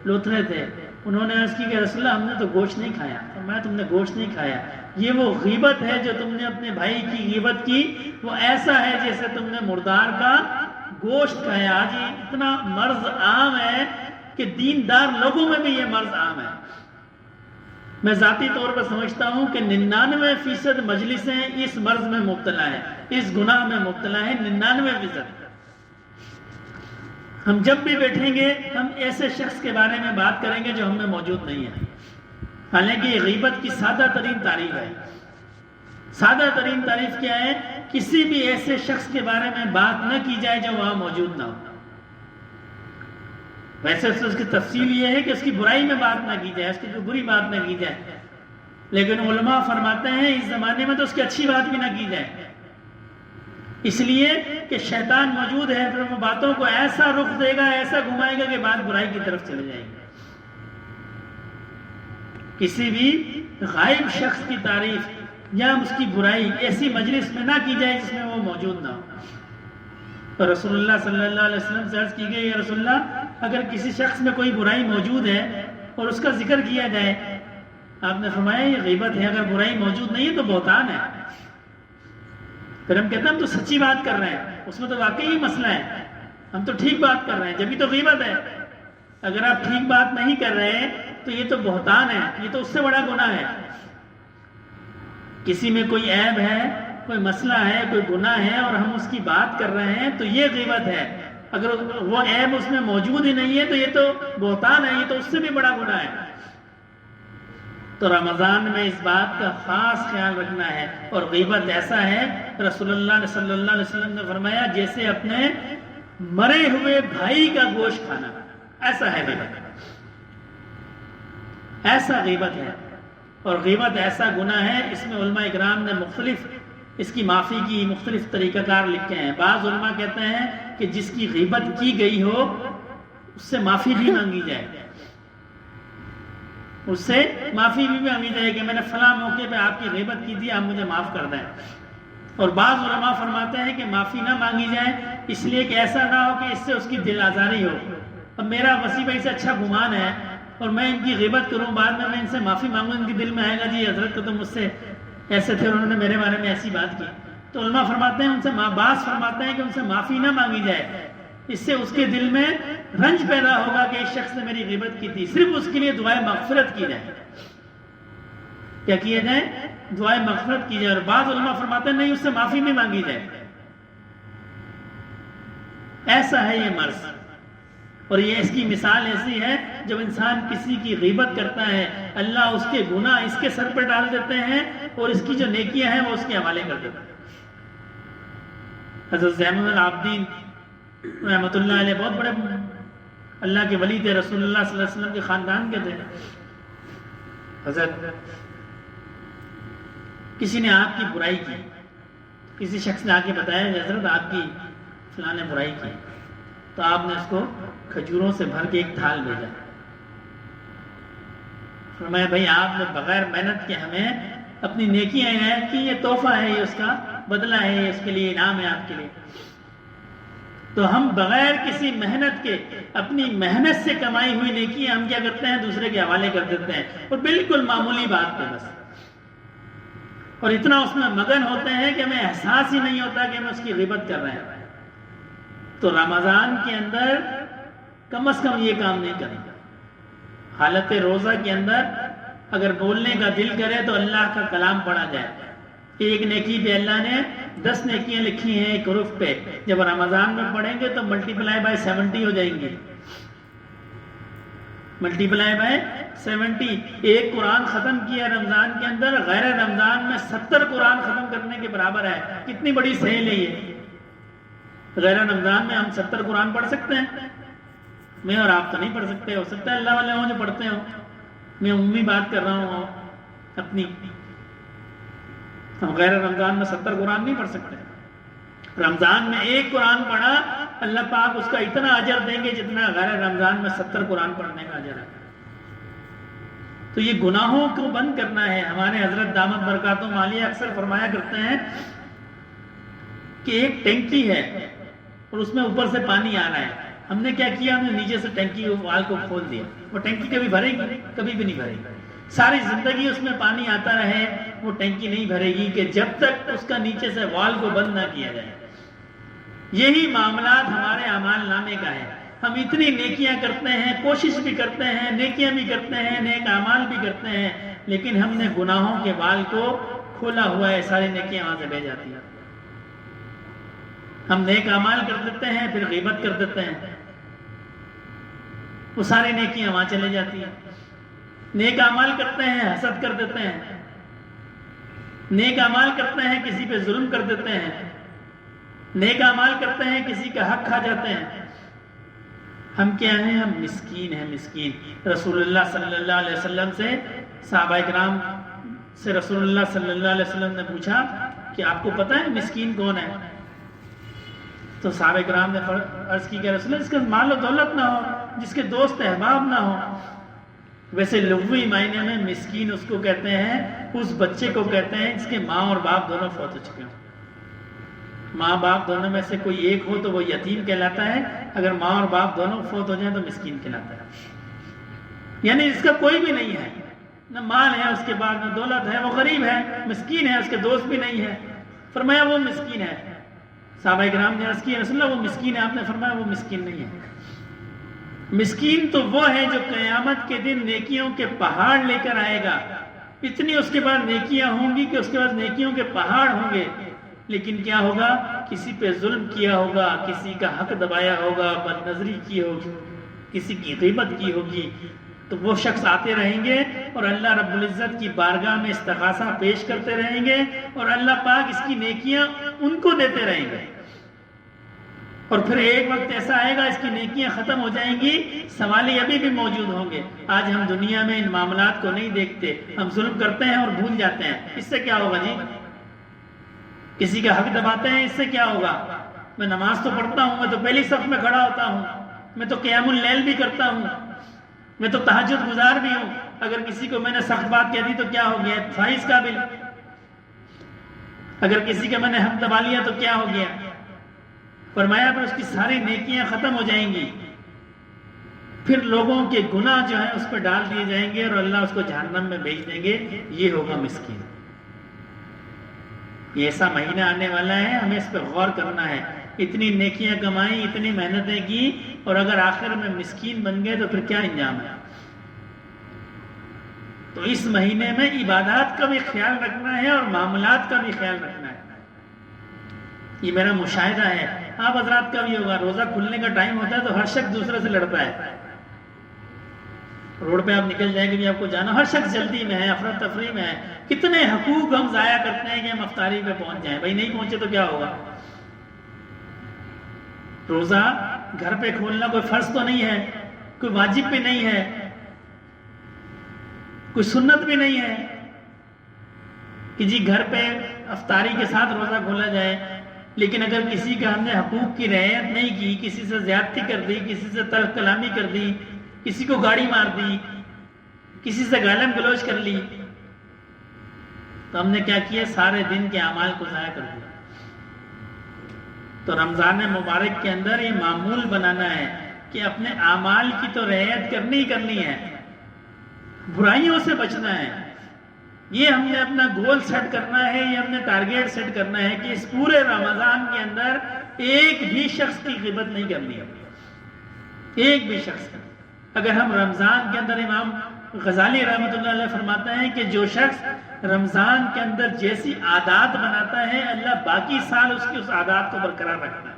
لوتھڑے تھے، انہوں نے عرض کی کہ رسول اللہ ہم نے تو گوشت نہیں کھایا. فرمایا تم نے گوشت نہیں کھایا، یہ وہ غیبت ہے جو تم نے اپنے بھائی کی غیبت کی، وہ ایسا ہے جیسے تم نے مردار کا گوشت کھایا. آج یہ اتنا مرض عام ہے کہ دیندار لوگوں میں بھی یہ مرض عام ہے. میں ذاتی طور پر سمجھتا ہوں کہ 99% مجلسیں اس مرض میں مبتلا ہیں، اس گناہ میں مبتلا ہیں. 99%. ہم جب بھی بیٹھیں گے ہم ایسے شخص کے بارے میں بات کریں گے جو ہم میں موجود نہیں ہے، حالانکہ یہ غیبت کی سادہ ترین تعریف ہے. سادہ ترین تعریف کیا ہے؟ کسی بھی ایسے شخص کے بارے میں بات نہ کی جائے جو وہاں موجود نہ ہو. ویسے اس کی تفصیل یہ ہے کہ اس کی برائی میں بات نہ کی جائے، اس کی کوئی بری بات نہ کی جائے، لیکن علماء فرماتے ہیں اس زمانے میں تو اس کی اچھی بات بھی نہ کی جائے، اس لیے کہ شیطان موجود ہے، پھر وہ باتوں کو ایسا رخ دے گا، ایسا گھمائے گا کہ بات برائی کی طرف چلے جائے گی. کسی بھی غائب شخص کی تعریف یا اس کی برائی ایسی مجلس میں نہ کی جائے جس میں وہ موجود نہ ہو. تو رسول اللہ صلی اللہ علیہ وسلم سے عرض کی گئی یا رسول اللہ اگر کسی شخص میں کوئی برائی موجود ہے اور اس کا ذکر کیا جائے، آپ نے فرمایا یہ غیبت ہے، اگر برائی موجود نہیں ہے تو بہتان ہے. پھر ہم کہتے ہیں ہم تو سچی بات کر رہے ہیں، اس میں تو واقعی ہی مسئلہ ہے، ہم تو ٹھیک بات کر رہے ہیں، جبھی تو غیبت ہے. اگر آپ ٹھیک بات نہیں کر رہے تو یہ تو بہتان ہے، یہ تو اس سے بڑا گناہ ہے. کسی میں کوئی عیب ہے، کوئی مسئلہ ہے، کوئی گناہ ہے اور ہم اس کی بات کر رہے ہیں تو یہ غیبت ہے. اگر وہ عیب اس میں موجود ہی نہیں ہے تو یہ تو بہتان ہے، یہ تو اس سے بھی بڑا گناہ ہے. تو رمضان میں اس بات کا خاص خیال رکھنا ہے. اور غیبت ایسا ہے، رسول اللہ صلی اللہ علیہ وسلم نے فرمایا جیسے اپنے مرے ہوئے بھائی کا گوشت کھانا، ایسا ہے غیبت، ایسا غیبت ہے. اور غیبت ایسا گناہ ہے، اس میں علماء اکرام نے مختلف اس کی معافی کی مختلف طریقہ کار لکھے ہیں. بعض علماء کہتے ہیں کہ جس کی غیبت کی گئی ہو اس سے معافی بھی مانگی جائے، اس سے معافی بھی مانگی جائے کہ میں نے فلاں موقع پہ آپ کی غیبت کی تھی، آپ مجھے معاف کر دیں. اور بعض علماء فرماتے ہیں کہ معافی نہ مانگی جائے اس لیے کہ ایسا نہ ہو کہ اس سے اس کی دل آزاری ہو. اب میرا وسیع بھائی سے اچھا گمان ہے اور میں ان کی غیبت کروں، بعد میں ان سے معافی مانگوں، ان کے دل میں آئے گا جی حضرت تو مجھ سے ایسے تھے، انہوں نے میرے بارے میں ایسی بات کی. تو علماء فرماتے ہیں ان سے بعض فرماتے ہیں کہ ان سے معافی نہ مانگی جائے، اس سے اس کے دل میں رنج پیدا ہوگا کہ اس شخص نے میری غیبت کی تھی. صرف اس کے لیے دعائے مغفرت کی جائے. کیا کیا جائے؟ دعائے مغفرت کی جائے. اور بعض علماء فرماتے ہیں نہیں، اس سے معافی بھی مانگی جائے. ایسا ہے یہ مرض. اور یہ اس کی مثال ایسی ہے جب انسان کسی کی غیبت کرتا ہے اللہ اس کے گناہ اس کے سر پہ ڈال دیتے ہیں اور اس کی جو نیکیاں ہیں وہ اس کے حوالے کر دیتے ہیں. حضرت زین العابدین رحمۃ اللہ علیہ بہت بڑے اللہ کے ولی تھے، رسول اللہ صلی اللہ علیہ وسلم کے خاندان کے تھے. حضرت کسی نے آپ کی برائی کی، کسی شخص نے آ کے بتایا کہ حضرت آپ کی فلاں نے برائی کی، تو آپ نے اس کو کھجوروں سے بھر کے ایک تھال بھیجا. فرمایا بھائی آپ نے بغیر محنت کے ہمیں اپنی نیکیاں عنایت کی، یہ تحفہ ہے، یہ اس کا بدلہ ہے، یہ اس کے لیے انعام ہے آپ کے لیے. تو ہم بغیر کسی محنت کے اپنی محنت سے کمائی ہوئی نیکیاں ہم کیا کرتے ہیں؟ دوسرے کے حوالے کر دیتے ہیں، اور بالکل معمولی بات پہ بس. اور اتنا اس میں مگن ہوتے ہیں کہ ہمیں احساس ہی نہیں ہوتا کہ ہم اس کی غیبت کر رہے ہیں. تو رمضان کے اندر کم از کم یہ کام نہیں کرنا. حالت روزہ کے اندر اگر بولنے کا دل کرے تو اللہ کا کلام پڑھا جائے. ایک نیکی پہ اللہ نے 10 نیکیاں لکھی ہیں ایک حرف پہ، جب رمضان میں پڑھیں گے تو ملٹیپلائی بائی 70 ہو جائیں گے. Multiply by 70. ایک قرآن ختم کیا رمضان کے اندر، غیر رمضان میں 70 قرآن ختم کرنے کے برابر ہے. کتنی بڑی سہیل ہے یہ. غیر رمضان میں ہم 70 قرآن پڑھ سکتے ہیں؟ میں اور آپ تو نہیں پڑھ سکتے. ہو سکتا ہے اللہ والے ہوں جو پڑھتے ہوں، میں عمومی بات کر رہا ہوں اپنی. ہم غیر رمضان میں 70 قرآن نہیں پڑھ سکتے. رمضان میں ایک قرآن پڑھا اللہ پاک اس کا اتنا اجر دیں گے جتنا غیر رمضان میں 70 قرآن پڑھنے کا اجر ہے. تو یہ گناہوں کو بند کرنا ہے. ہمارے حضرت دامت برکاتہم عالیہ اکثر فرمایا کرتے ہیں کہ ایک ٹینکی ہے اور اس میں اوپر سے پانی آ رہا ہے. ہم نے کیا کیا؟ ہم نے نیچے سے ٹینکی وال کو کھول دیا. وہ ٹینکی کبھی بھرے گی؟ کبھی بھی نہیں بھرے گی. ساری زندگی اس میں پانی آتا رہے وہ ٹینکی نہیں بھرے گی کہ جب تک اس کا نیچے سے وال کو بند نہ کیا جائے. یہی معاملات ہمارے اعمال نامے کا ہے. ہم اتنی نیکیاں کرتے ہیں، کوشش بھی کرتے ہیں، نیکیاں بھی کرتے ہیں، نیک اعمال بھی کرتے ہیں، لیکن ہم نے گناہوں کے وال کو کھولا ہوا ہے. ساری نیکیاں وہاں سے بہ جاتی ہیں. ہم نیک اعمال کر دیتے ہیں، پھر غیبت کر دیتے ہیں، وہ ساری نیکیاں وہاں چلے جاتی ہیں. نیک اعمال کرتے ہیں، حسد کر دیتے ہیں. نیک اعمال کرتے ہیں، کسی پہ ظلم کر دیتے ہیں. نیک اعمال کرتے ہیں، کسی کا حق کھا جاتے ہیں. ہم کیا ہیں؟ ہم مسکین ہیں، مسکین. رسول اللہ صلی اللہ علیہ وسلم سے صحابہ کرام سے رسول اللہ صلی اللہ علیہ وسلم نے پوچھا کہ آپ کو پتہ ہے مسکین کون ہے؟ تو صحابہ کرام نے عرض کی کہ رسول اللہ، جس کے مال و دولت نہ ہو، جس کے دوست احباب نہ ہو. ویسے لغوی معنی میں مسکین اس کو کہتے ہیں، اس بچے کو کہتے ہیں جس کے ماں اور باپ دونوں فوت ہو چکے ہوں. ماں باپ دونوں میں سے کوئی ایک ہو تو وہ یتیم کہلاتا ہے، اگر ماں اور باپ دونوں فوت ہو جائیں تو مسکین کہلاتا ہے. یعنی اس کا کوئی بھی نہیں ہے، نہ مال ہے اس کے بعد، نہ دولت ہے، وہ غریب ہے، مسکین ہے، اس کے دوست بھی نہیں ہے. فرمایا وہ مسکین ہے. صحابہ کرام نے عرض کی رسول اللہ وہ مسکین ہے. آپ نے فرمایا وہ مسکین نہیں ہے. مسکین تو وہ ہے جو قیامت کے دن نیکیوں کے پہاڑ لے کر آئے گا. اتنی اس کے بعد نیکیاں ہوں گی کہ اس کے بعد نیکیوں کے پہاڑ ہوں گے، لیکن کیا ہوگا؟ کسی پہ ظلم کیا ہوگا، کسی کا حق دبایا ہوگا، بد نظری کی ہوگی، کسی کی غیبت کی ہوگی. تو وہ شخص آتے رہیں گے اور اللہ رب العزت کی بارگاہ میں استغاثہ پیش کرتے رہیں گے، اور اللہ پاک اس کی نیکیاں ان کو دیتے رہیں گے. اور پھر ایک وقت ایسا آئے گا اس کی نیکیاں ختم ہو جائیں گی، سوالی ابھی بھی موجود ہوں گے. آج ہم دنیا میں ان معاملات کو نہیں دیکھتے، ہم ظلم کرتے ہیں اور بھول جاتے ہیں. اس سے کیا ہوگا جی؟ کسی کا حق دباتے ہیں، اس سے کیا ہوگا؟ میں نماز تو پڑھتا ہوں، میں تو پہلی صف میں کھڑا ہوتا ہوں، میں تو قیام اللیل بھی کرتا ہوں، میں تو تہجد گزار بھی ہوں. اگر کسی کو میں نے سخت بات کہہ دی تو کیا ہو گیا؟ فائز قابل. اگر کسی کا میں نے حق دبا لیا تو کیا ہو گیا؟ فرمایا پر اس کی ساری نیکیاں ختم ہو جائیں گی، پھر لوگوں کے گناہ جو ہیں اس پہ ڈال دیے جائیں گے اور اللہ اس کو جہنم میں بھیج دیں گے. یہ ہوگا مسکین. یہ ایسا مہینہ آنے والا ہے، ہمیں اس پہ غور کرنا ہے. اتنی نیکیاں کمائیں، اتنی محنتیں کی، اور اگر آخر میں مسکین بن گئے تو پھر کیا انجام ہے؟ تو اس مہینے میں عبادات کا بھی خیال رکھنا ہے اور معاملات کا بھی خیال رکھنا ہے. یہ میرا مشاہدہ ہے، آپ حضرات کا بھی ہوگا. روزہ کھلنے کا ٹائم ہوتا ہے تو ہر شخص دوسرے سے لڑتا ہے. روڈ پہ آپ نکل جائیں گے بھی آپ کو جانا، ہر شخص جلدی میں ہے، افراتفری میں ہے. کتنے حقوق ہم ضائع کرتے ہیں کہ ہم افطاری پہ پہنچ جائیں. بھائی نہیں پہنچے تو کیا ہوگا؟ روزہ گھر پہ کھولنا کوئی فرض تو نہیں ہے، کوئی واجب بھی نہیں ہے، کوئی سنت بھی نہیں ہے کہ جی گھر پہ افطاری کے ساتھ روزہ کھولا جائے. لیکن اگر کسی کا ہم نے حقوق کی رعایت نہیں کی، کسی سے زیادتی کر دی، کسی سے تلخ کلامی کر دی، کسی کو گاڑی مار دی، کسی سے گالم گلوچ کر لی، تو ہم نے کیا کیا؟ سارے دن کے اعمال کو ضائع کر دیا. تو رمضان مبارک کے اندر یہ معمول بنانا ہے کہ اپنے اعمال کی تو رعایت کرنی ہی کرنی ہے، برائیوں سے بچنا ہے. یہ ہم نے اپنا گول سیٹ کرنا ہے، یہ ہم نے ٹارگیٹ سیٹ کرنا ہے کہ اس پورے رمضان کے اندر ایک بھی شخص کی غیبت نہیں کرنی ہے. ایک بھی شخص کی. اگر ہم رمضان کے اندر، امام غزالی رحمۃ اللہ علیہ فرماتے ہیں کہ جو شخص رمضان کے اندر جیسی عادات بناتا ہے، اللہ باقی سال اس کی اس عادات کو برقرار رکھتا ہے.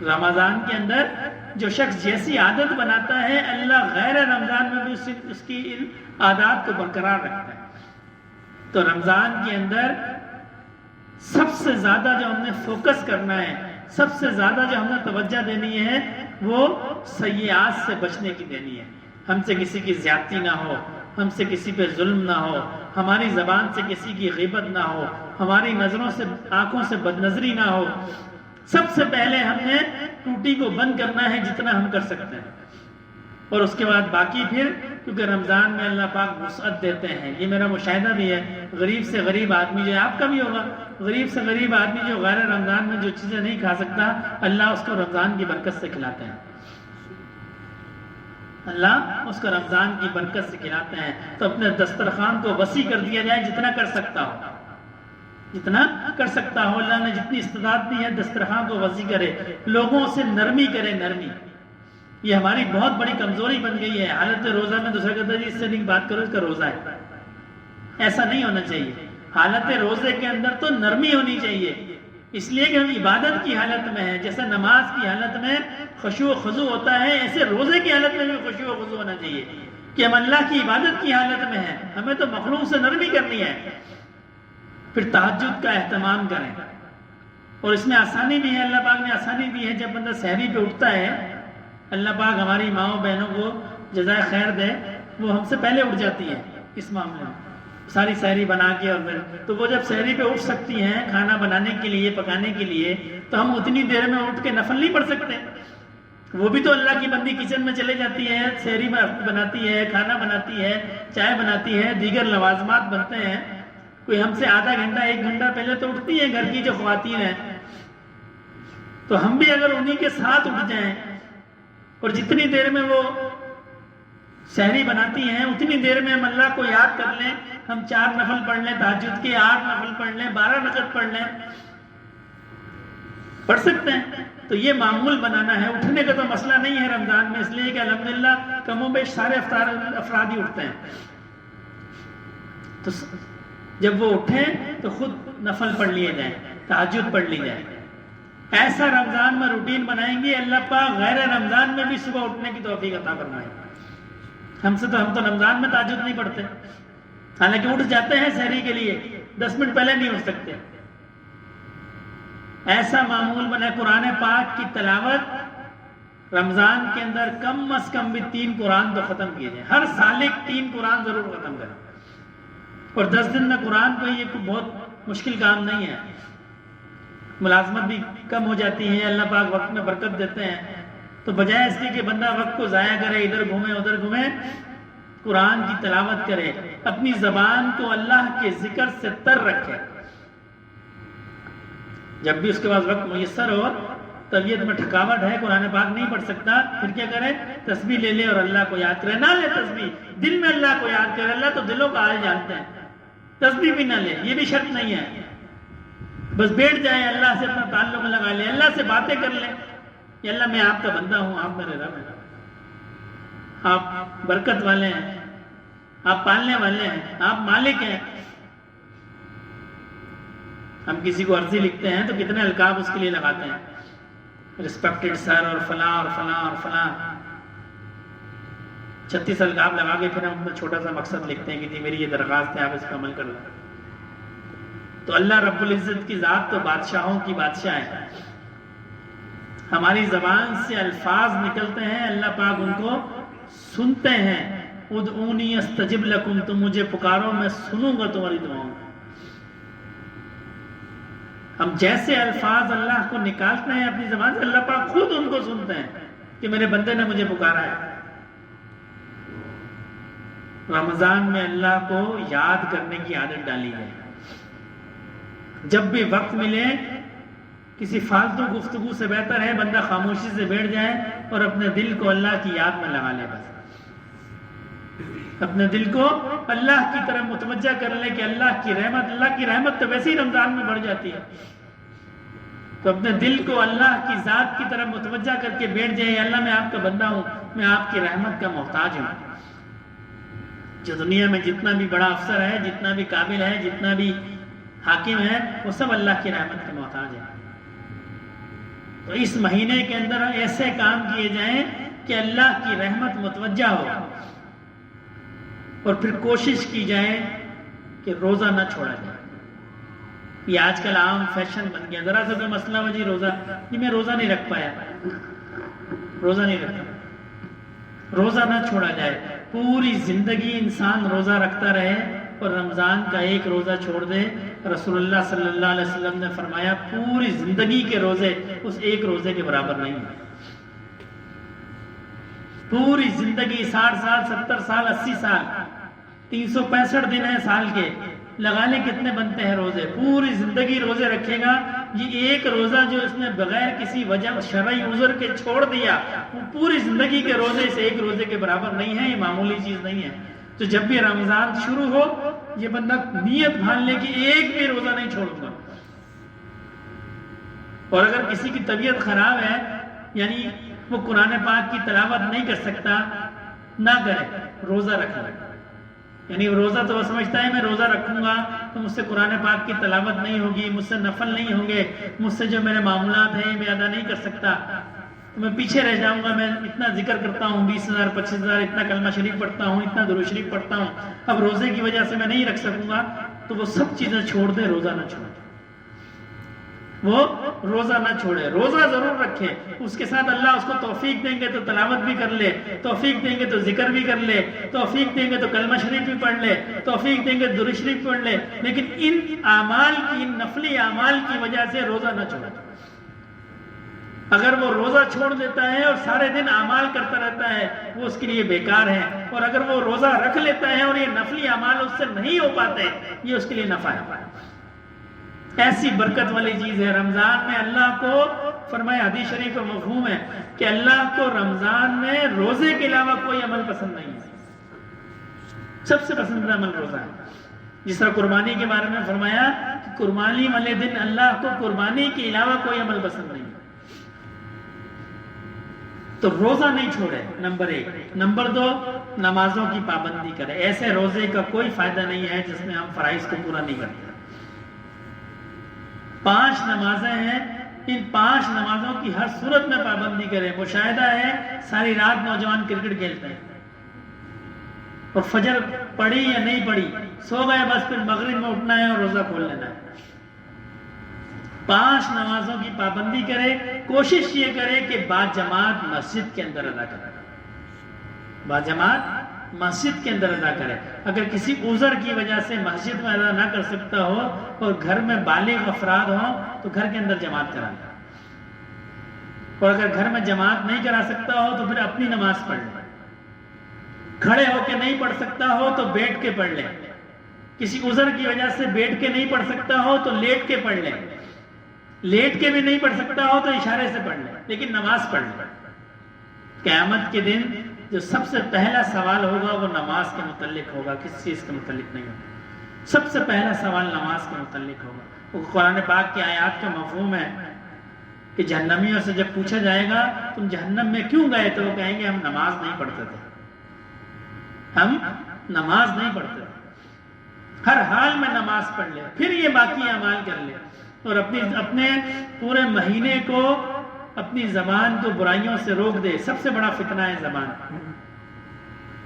رمضان کے اندر جو شخص جیسی عادت بناتا ہے، اللہ غیر رمضان میں بھی اس کی عادات کو برقرار رکھتا ہے. تو رمضان کے اندر سب سے زیادہ جو ہم نے فوکس کرنا ہے، سب سے زیادہ جو ہم نے توجہ دینی ہے، وہ سیئات سے بچنے کی دینی ہے. ہم سے کسی کی زیادتی نہ ہو، ہم سے کسی پہ ظلم نہ ہو، ہماری زبان سے کسی کی غیبت نہ ہو، ہماری نظروں سے، آنکھوں سے بد نظری نہ ہو. سب سے پہلے ہم نے ٹوٹی کو بند کرنا ہے جتنا ہم کر سکتے ہیں، اور اس کے بعد باقی پھر کیونکہ رمضان میں اللہ پاک وسعت دیتے ہیں. یہ میرا مشاہدہ بھی ہے. غریب سے غریب آدمی جو ہے، آپ کا بھی ہوگا، غریب سے غریب آدمی جو غیر رمضان میں جو چیزیں نہیں کھا سکتا، اللہ اس کو رمضان کی برکت سے کھلاتے ہیں. اللہ اس کو رمضان کی برکت سے کھلاتے ہیں. تو اپنے دسترخوان کو وسیع کر دیا جائے جتنا کر سکتا ہو، جتنا کر سکتا ہو. اللہ نے جتنی استطاعت دی ہے دسترخوان کو وسیع کرے، لوگوں سے نرمی کرے. نرمی یہ ہماری بہت بڑی کمزوری بن گئی ہے. حالت روزہ میں دوسرا کہتا ہے اس سے نہیں بات کرو، اس کا روزہ ہے. ایسا نہیں ہونا چاہیے. حالت روزے کے اندر تو نرمی ہونی چاہیے، اس لیے کہ ہم عبادت کی حالت میں ہیں. جیسے نماز کی حالت میں خشوع و خضوع ہوتا ہے، ایسے روزے کی حالت میں بھی خشوع و خضوع ہونا چاہیے کہ ہم اللہ کی عبادت کی حالت میں ہیں. ہمیں تو مخلوق سے نرمی کرنی ہے. پھر تہجد کا اہتمام کریں، اور اس میں آسانی بھی ہے. اللہ پاک نے آسانی دی ہے. جب بندہ سحری پہ اٹھتا ہے، اللہ پاک ہماری ماؤں بہنوں کو جزائے خیر دے، وہ ہم سے پہلے اٹھ جاتی ہیں اس معاملے میں، ساری سحری بنا کے. اور پھر تو وہ جب سحری پہ اٹھ سکتی ہیں کھانا بنانے کے لیے، پکانے کے لیے، تو ہم اتنی دیر میں اٹھ کے نفل نہیں پڑھ سکتے. وہ بھی تو اللہ کی بندی کچن میں چلے جاتی ہے، سحری بناتی ہے، کھانا بناتی ہے، چائے بناتی ہے، دیگر لوازمات بنتے ہیں. کوئی ہم سے آدھا گھنٹہ 1 گھنٹہ پہلے تو اٹھتی ہے گھر کی جو خواتین ہیں. تو ہم بھی اگر انہی کے ساتھ اٹھ جائیں اور جتنی دیر میں وہ سحری بناتی ہیں اتنی دیر میں ہم اللہ کو یاد کر لیں، ہم 4 نفل پڑھ لیں تہجد کے، 8 نفل پڑھ لیں، 12 رکعت پڑھ لیں، پڑھ سکتے ہیں. تو یہ معمول بنانا ہے. اٹھنے کا تو مسئلہ نہیں ہے رمضان میں، اس لیے کہ الحمدللہ کم و بیش سارے افراد ہی اٹھتے ہیں. تو جب وہ اٹھیں تو خود نفل پڑھ لیے جائیں، تہجد پڑھ لی جائے. ایسا رمضان میں روٹین بنائیں گے، اللہ پاک غیر رمضان میں بھی صبح اٹھنے کی توفیق عطا فرمائے. ہم تو رمضان میں تہجد نہیں پڑھتے، حالانکہ اٹھ جاتے ہیں سحری کے لیے، 10 منٹ پہلے نہیں اٹھ سکتے. ایسا معمول بنا. قرآن پاک کی تلاوت رمضان کے اندر کم از کم بھی 3 قرآن تو ختم کیے جائیں. ہر سالک 3 قرآن ضرور ختم کریں. اور 10 دن میں قرآن کو یہ بہت مشکل کام نہیں ہے. ملازمت بھی کم ہو جاتی ہے، اللہ پاک وقت میں برکت دیتے ہیں. تو بجائے اس کے کہ بندہ وقت کو ضائع کرے، ادھر گھومے ادھر گھومے، قرآن کی تلاوت کرے، اپنی زبان کو اللہ کے ذکر سے تر رکھے. جب بھی اس کے پاس وقت میسر ہو، طبیعت میں تھکاوٹ ہے، قرآن پاک نہیں پڑھ سکتا، پھر کیا کرے؟ تسبیح لے لے اور اللہ کو یاد کرے. نہ لے تسبیح، دل میں اللہ کو یاد کرے. اللہ تو دلوں کا حال جانتے ہیں. تسبیح بھی نہ لے، یہ بھی شرط نہیں ہے. بس بیٹھ جائے، اللہ سے اپنا تعلق لگا لے، اللہ سے باتیں کر لے. یا اللہ میں آپ کا بندہ ہوں، آپ میرے رب ہیں، آپ برکت والے ہیں، آپ پالنے والے ہیں، آپ مالک ہیں. ہم کسی کو عرضی لکھتے ہیں تو کتنے القاب اس کے لیے لگاتے ہیں، ریسپیکٹڈ سر اور فلاں اور فلاں اور فلاں، 36 القاب لگا کے پھر ہم اپنا چھوٹا سا مقصد لکھتے ہیں کہ جی میری یہ درخواست ہے، آپ اس پر عمل کر لیں. تو اللہ رب العزت کی ذات تو بادشاہوں کی بادشاہ ہے. ہماری زبان سے الفاظ نکلتے ہیں، اللہ پاک ان کو سنتے ہیں. ادعونی استجب لکم، تم مجھے پکارو میں سنوں گا تمہاری دعاؤں. ہم جیسے الفاظ اللہ کو نکالتے ہیں اپنی زبان سے، اللہ پاک خود ان کو سنتے ہیں کہ میرے بندے نے مجھے پکارا ہے. رمضان میں اللہ کو یاد کرنے کی عادت ڈالی ہے. جب بھی وقت ملے، کسی فالتو گفتگو سے بہتر ہے بندہ خاموشی سے بیٹھ جائے اور اپنے دل کو اللہ کی یاد میں لگا لے. بس اپنے دل کو اللہ کی طرف متوجہ کر لے کہ اللہ کی رحمت تو ویسے ہی رمضان میں بڑھ جاتی ہے. تو اپنے دل کو اللہ کی ذات کی طرف متوجہ کر کے بیٹھ جائے، اللہ میں آپ کا بندہ ہوں، میں آپ کی رحمت کا محتاج ہوں. جو دنیا میں جتنا بھی بڑا افسر ہے، جتنا بھی قابل ہے، جتنا بھی حاکم ہے، وہ سب اللہ کی رحمت کے محتاج ہے. تو اس مہینے کے اندر ایسے کام کیے جائیں کہ اللہ کی رحمت متوجہ ہو، اور پھر کوشش کی جائے کہ روزہ نہ چھوڑا جائے. یہ آج کل عام فیشن بن گیا. ذرا سا کوئی مسئلہ ہو جی روزہ، جی میں روزہ نہیں رکھ پایا، روزہ نہیں رکھا. روزہ نہ چھوڑا جائے. پوری زندگی انسان روزہ رکھتا رہے اور رمضان کا ایک روزہ چھوڑ دے. رسول اللہ صلی اللہ علیہ وسلم نے فرمایا پوری زندگی کے روزے اس ایک روزے کے برابر نہیں ہیں. پوری زندگی 60 سال 70 سال 80 سال 365 دن ہیں سال کے، لگا لیں کتنے بنتے ہیں روزے، پوری زندگی روزے رکھے گا، یہ ایک روزہ جو اس نے بغیر کسی وجہ شرعی عذر کے چھوڑ دیا، وہ پوری زندگی کے روزے سے ایک روزے کے برابر نہیں ہے، یہ معمولی چیز نہیں ہے۔ تو جب بھی رمضان شروع ہو یہ بندہ نیت بھان لے کہ ایک بھی روزہ نہیں چھوڑوں گا۔ اور اگر کسی کی طبیعت خراب ہے، یعنی وہ قرآن پاک کی تلاوت نہیں کر سکتا، نہ کرے، روزہ رکھ لے۔ یعنی روزہ تو وہ سمجھتا ہے میں روزہ رکھوں گا تو مجھ سے قرآن پاک کی تلاوت نہیں ہوگی، مجھ سے نفل نہیں ہوں گے، مجھ سے جو میرے معاملات ہیں میں ادا نہیں کر سکتا، تو میں پیچھے رہ جاؤں گا، میں اتنا ذکر کرتا ہوں 20,000 25,000، اتنا کلمہ شریف پڑھتا ہوں، اتنا درود شریف پڑھتا ہوں، اب روزے کی وجہ سے میں نہیں رکھ سکوں گا، تو وہ سب چیزیں چھوڑ دے، روزہ نہ چھوڑے، وہ روزہ نہ چھوڑے، روزہ ضرور رکھے، اس کے ساتھ اللہ اس کو توفیق دیں گے تو تلاوت بھی کر لے، توفیق دیں گے تو ذکر بھی کر لے، توفیق دیں گے تو کلمہ شریف بھی پڑھ لے، توفیق دیں گے درود شریف پڑھ لے، لیکن ان اعمال کی، ان نفلی اعمال کی وجہ سے روزہ نہ چھوڑے۔ اگر وہ روزہ چھوڑ دیتا ہے اور سارے دن اعمال کرتا رہتا ہے وہ اس کے لیے بیکار ہے، اور اگر وہ روزہ رکھ لیتا ہے اور یہ نفلی اعمال اس سے نہیں ہو پاتے یہ اس کے لیے نفع ہے۔ ایسی برکت والی چیز ہے رمضان میں، اللہ کو فرمایا، حدیث شریف کا مفہوم ہے کہ اللہ کو رمضان میں روزے کے علاوہ کوئی عمل پسند نہیں ہے، سب سے پسندیدہ عمل روزہ ہے۔ جس طرح قربانی کے بارے میں فرمایا کہ قربانی والے دن اللہ کو قربانی کے علاوہ کوئی عمل پسند نہیں ہے، تو روزہ نہیں چھوڑے، نمبر 1۔ نمبر 2، نمازوں کی پابندی کرے۔ ایسے روزے کا کوئی فائدہ نہیں ہے جس میں ہم فرائض کو پورا نہیں کرتے۔ 5 نمازیں ہیں، ان 5 نمازوں کی ہر صورت میں پابندی کرے۔ مشاہدہ ہے ساری رات نوجوان کرکٹ کھیلتے ہیں اور فجر پڑھی یا نہیں پڑھی، سو گئے، بس پھر مغرب میں اٹھنا ہے اور روزہ کھول لینا ہے۔ 5 نمازوں کی پابندی کرے، کوشش یہ کرے کہ باجماعت مسجد کے اندر ادا کرے، باجماعت مسجد کے اندر ادا کرے۔ اگر کسی عذر کی وجہ سے مسجد میں ادا نہ کر سکتا ہو اور گھر میں بالغ افراد ہوں تو گھر کے اندر جماعت کرائے، اور اگر گھر میں جماعت نہیں کرا سکتا ہو تو پھر اپنی نماز پڑھ لے، کھڑے ہو کے نہیں پڑھ سکتا ہو تو بیٹھ کے پڑھ لے، کسی عذر کی وجہ سے بیٹھ کے نہیں پڑھ سکتا ہو تو لیٹ کے پڑھ لے، لیٹ کے بھی نہیں پڑھ سکتا ہو تو اشارے سے پڑھ لے، لیکن نماز پڑھ لے۔ قیامت کے دن جو سب سے پہلا سوال ہوگا وہ نماز کے متعلق ہوگا، کس چیز کے متعلق نہیں ہوگا، سب سے پہلا سوال نماز کے متعلق ہوگا۔ وہ قرآن پاک کی آیات کا مفہوم ہے کہ جہنمیوں سے جب پوچھا جائے گا تم جہنم میں کیوں گئے تو وہ کہیں گے ہم نماز نہیں پڑھتے تھے، ہم نماز نہیں پڑھتے تھے، ہر حال میں نماز پڑھ لے، پھر یہ باقی اعمال کر لے، اور اپنے پورے مہینے کو اپنی زبان کو برائیوں سے روک دے۔ سب سے بڑا فتنہ ہے زبان۔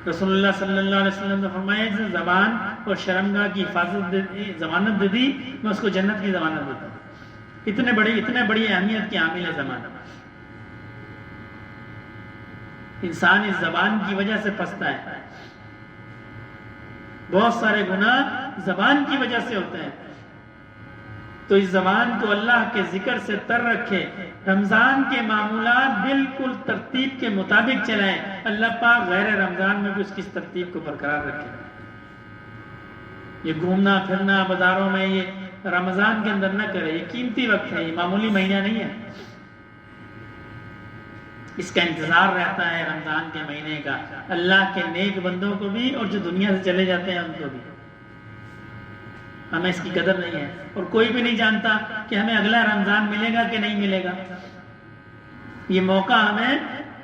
رسول اللہ صلی اللہ علیہ وسلم نے فرمایا جس نے زبان اور شرمگاہ کی حفاظت ضمانت دے دی میں اس کو جنت کی ضمانت دیتا ہوں۔ اتنے بڑی اہمیت کی حامل ہے زبان۔ انسان اس زبان کی وجہ سے پھنستا ہے، بہت سارے گناہ زبان کی وجہ سے ہوتے ہیں، تو اس زبان کو اللہ کے ذکر سے تر رکھے، رمضان کے معمولات بالکل ترتیب کے مطابق چلائیں، اللہ پاک غیر رمضان میں بھی اس کی ترتیب کو برقرار رکھے۔ یہ گھومنا پھرنا بازاروں میں یہ رمضان کے اندر نہ کرے، یہ قیمتی وقت ہے، یہ معمولی مہینہ نہیں ہے، اس کا انتظار رہتا ہے رمضان کے مہینے کا، اللہ کے نیک بندوں کو بھی اور جو دنیا سے چلے جاتے ہیں ان کو بھی۔ ہمیں اس کی قدر نہیں ہے، اور کوئی بھی نہیں جانتا کہ ہمیں اگلا رمضان ملے گا کہ نہیں ملے گا، یہ موقع ہمیں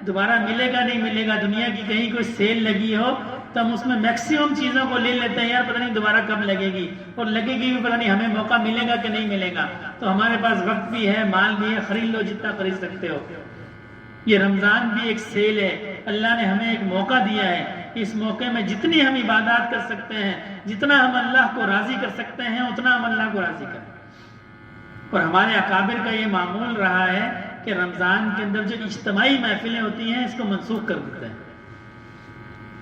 دوبارہ ملے گا نہیں ملے گا۔ دنیا کی کہیں کوئی سیل لگی ہو تو ہم اس میں میکسیمم چیزوں کو لے لیتے ہیں، یار پتہ نہیں دوبارہ کب لگے گی، اور لگے گی بھی پتہ نہیں ہمیں موقع ملے گا کہ نہیں ملے گا، تو ہمارے پاس وقت بھی ہے، مال بھی ہے، خرید لو جتنا خرید سکتے ہو۔ یہ رمضان بھی ایک سیل ہے، اللہ نے ہمیں ایک موقع دیا ہے، اس موقع میں جتنی ہم عبادات کر سکتے ہیں، جتنا ہم اللہ کو راضی کر سکتے ہیں اتنا ہم اللہ کو راضی کریں۔ اور ہمارے اکابر کا یہ معمول رہا ہے کہ رمضان کے اندر جو اجتماعی محفلیں ہوتی ہیں اس کو منسوخ کر دیتے ہیں،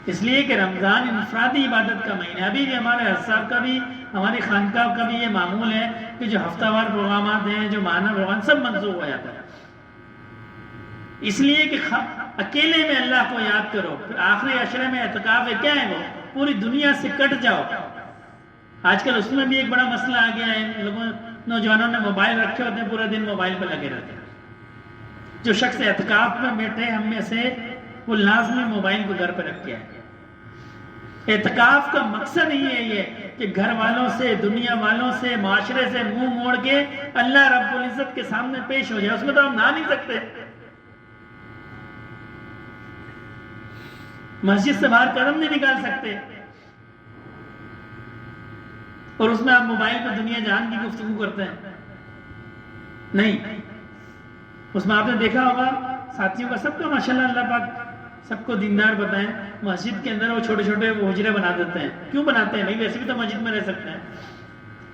اس لیے کہ رمضان انفرادی عبادت کا مہینہ ہے۔ ابھی بھی ہمارے حساب کا بھی، ہماری خانقاہ کا بھی یہ معمول ہے کہ جو ہفتہ وار پروگرامات ہیں، جو ماہانہ پروگرام، سب منسوخ ہو جاتا ہے، اس لیے کہ اکیلے میں اللہ کو یاد کرو. پھر آخری عشرے میں اعتکاف ہے، کیا ہے وہ؟ پوری دنیا سے کٹ جاؤ. آج کل اس میں بھی ایک بڑا مسئلہ آ گیا ہے، لوگوں نوجوانوں نے موبائل رکھے ہوتے ہیں، پورا دن موبائل پہ لگے رہتے ہیں. جو شخص اعتکاف میں بیٹھے ہم میں سے، وہ لازمی موبائل کو گھر پہ رکھ کے آئے. اعتکاف کا مقصد ہی ہے یہ کہ گھر والوں سے، دنیا والوں سے، معاشرے سے منہ موڑ کے اللہ رب العزت کے سامنے پیش ہو جائے. اس میں تو ہم نہ نہیں سکتے. مسجد سے باہر قدم نہیں نکال سکتے، اور اس میں آپ موبائل پہ دنیا جہان کی گفتگو کرتے ہیں. نہیں، اس میں آپ نے دیکھا ہوگا ساتھیوں کا، سب کا ماشاءاللہ اللہ پاک سب کو دیندار بتائیں، مسجد کے اندر وہ چھوٹے چھوٹے حجرے بنا دیتے ہیں. کیوں بناتے ہیں بھائی؟ ویسے بھی تو مسجد میں رہ سکتے ہیں،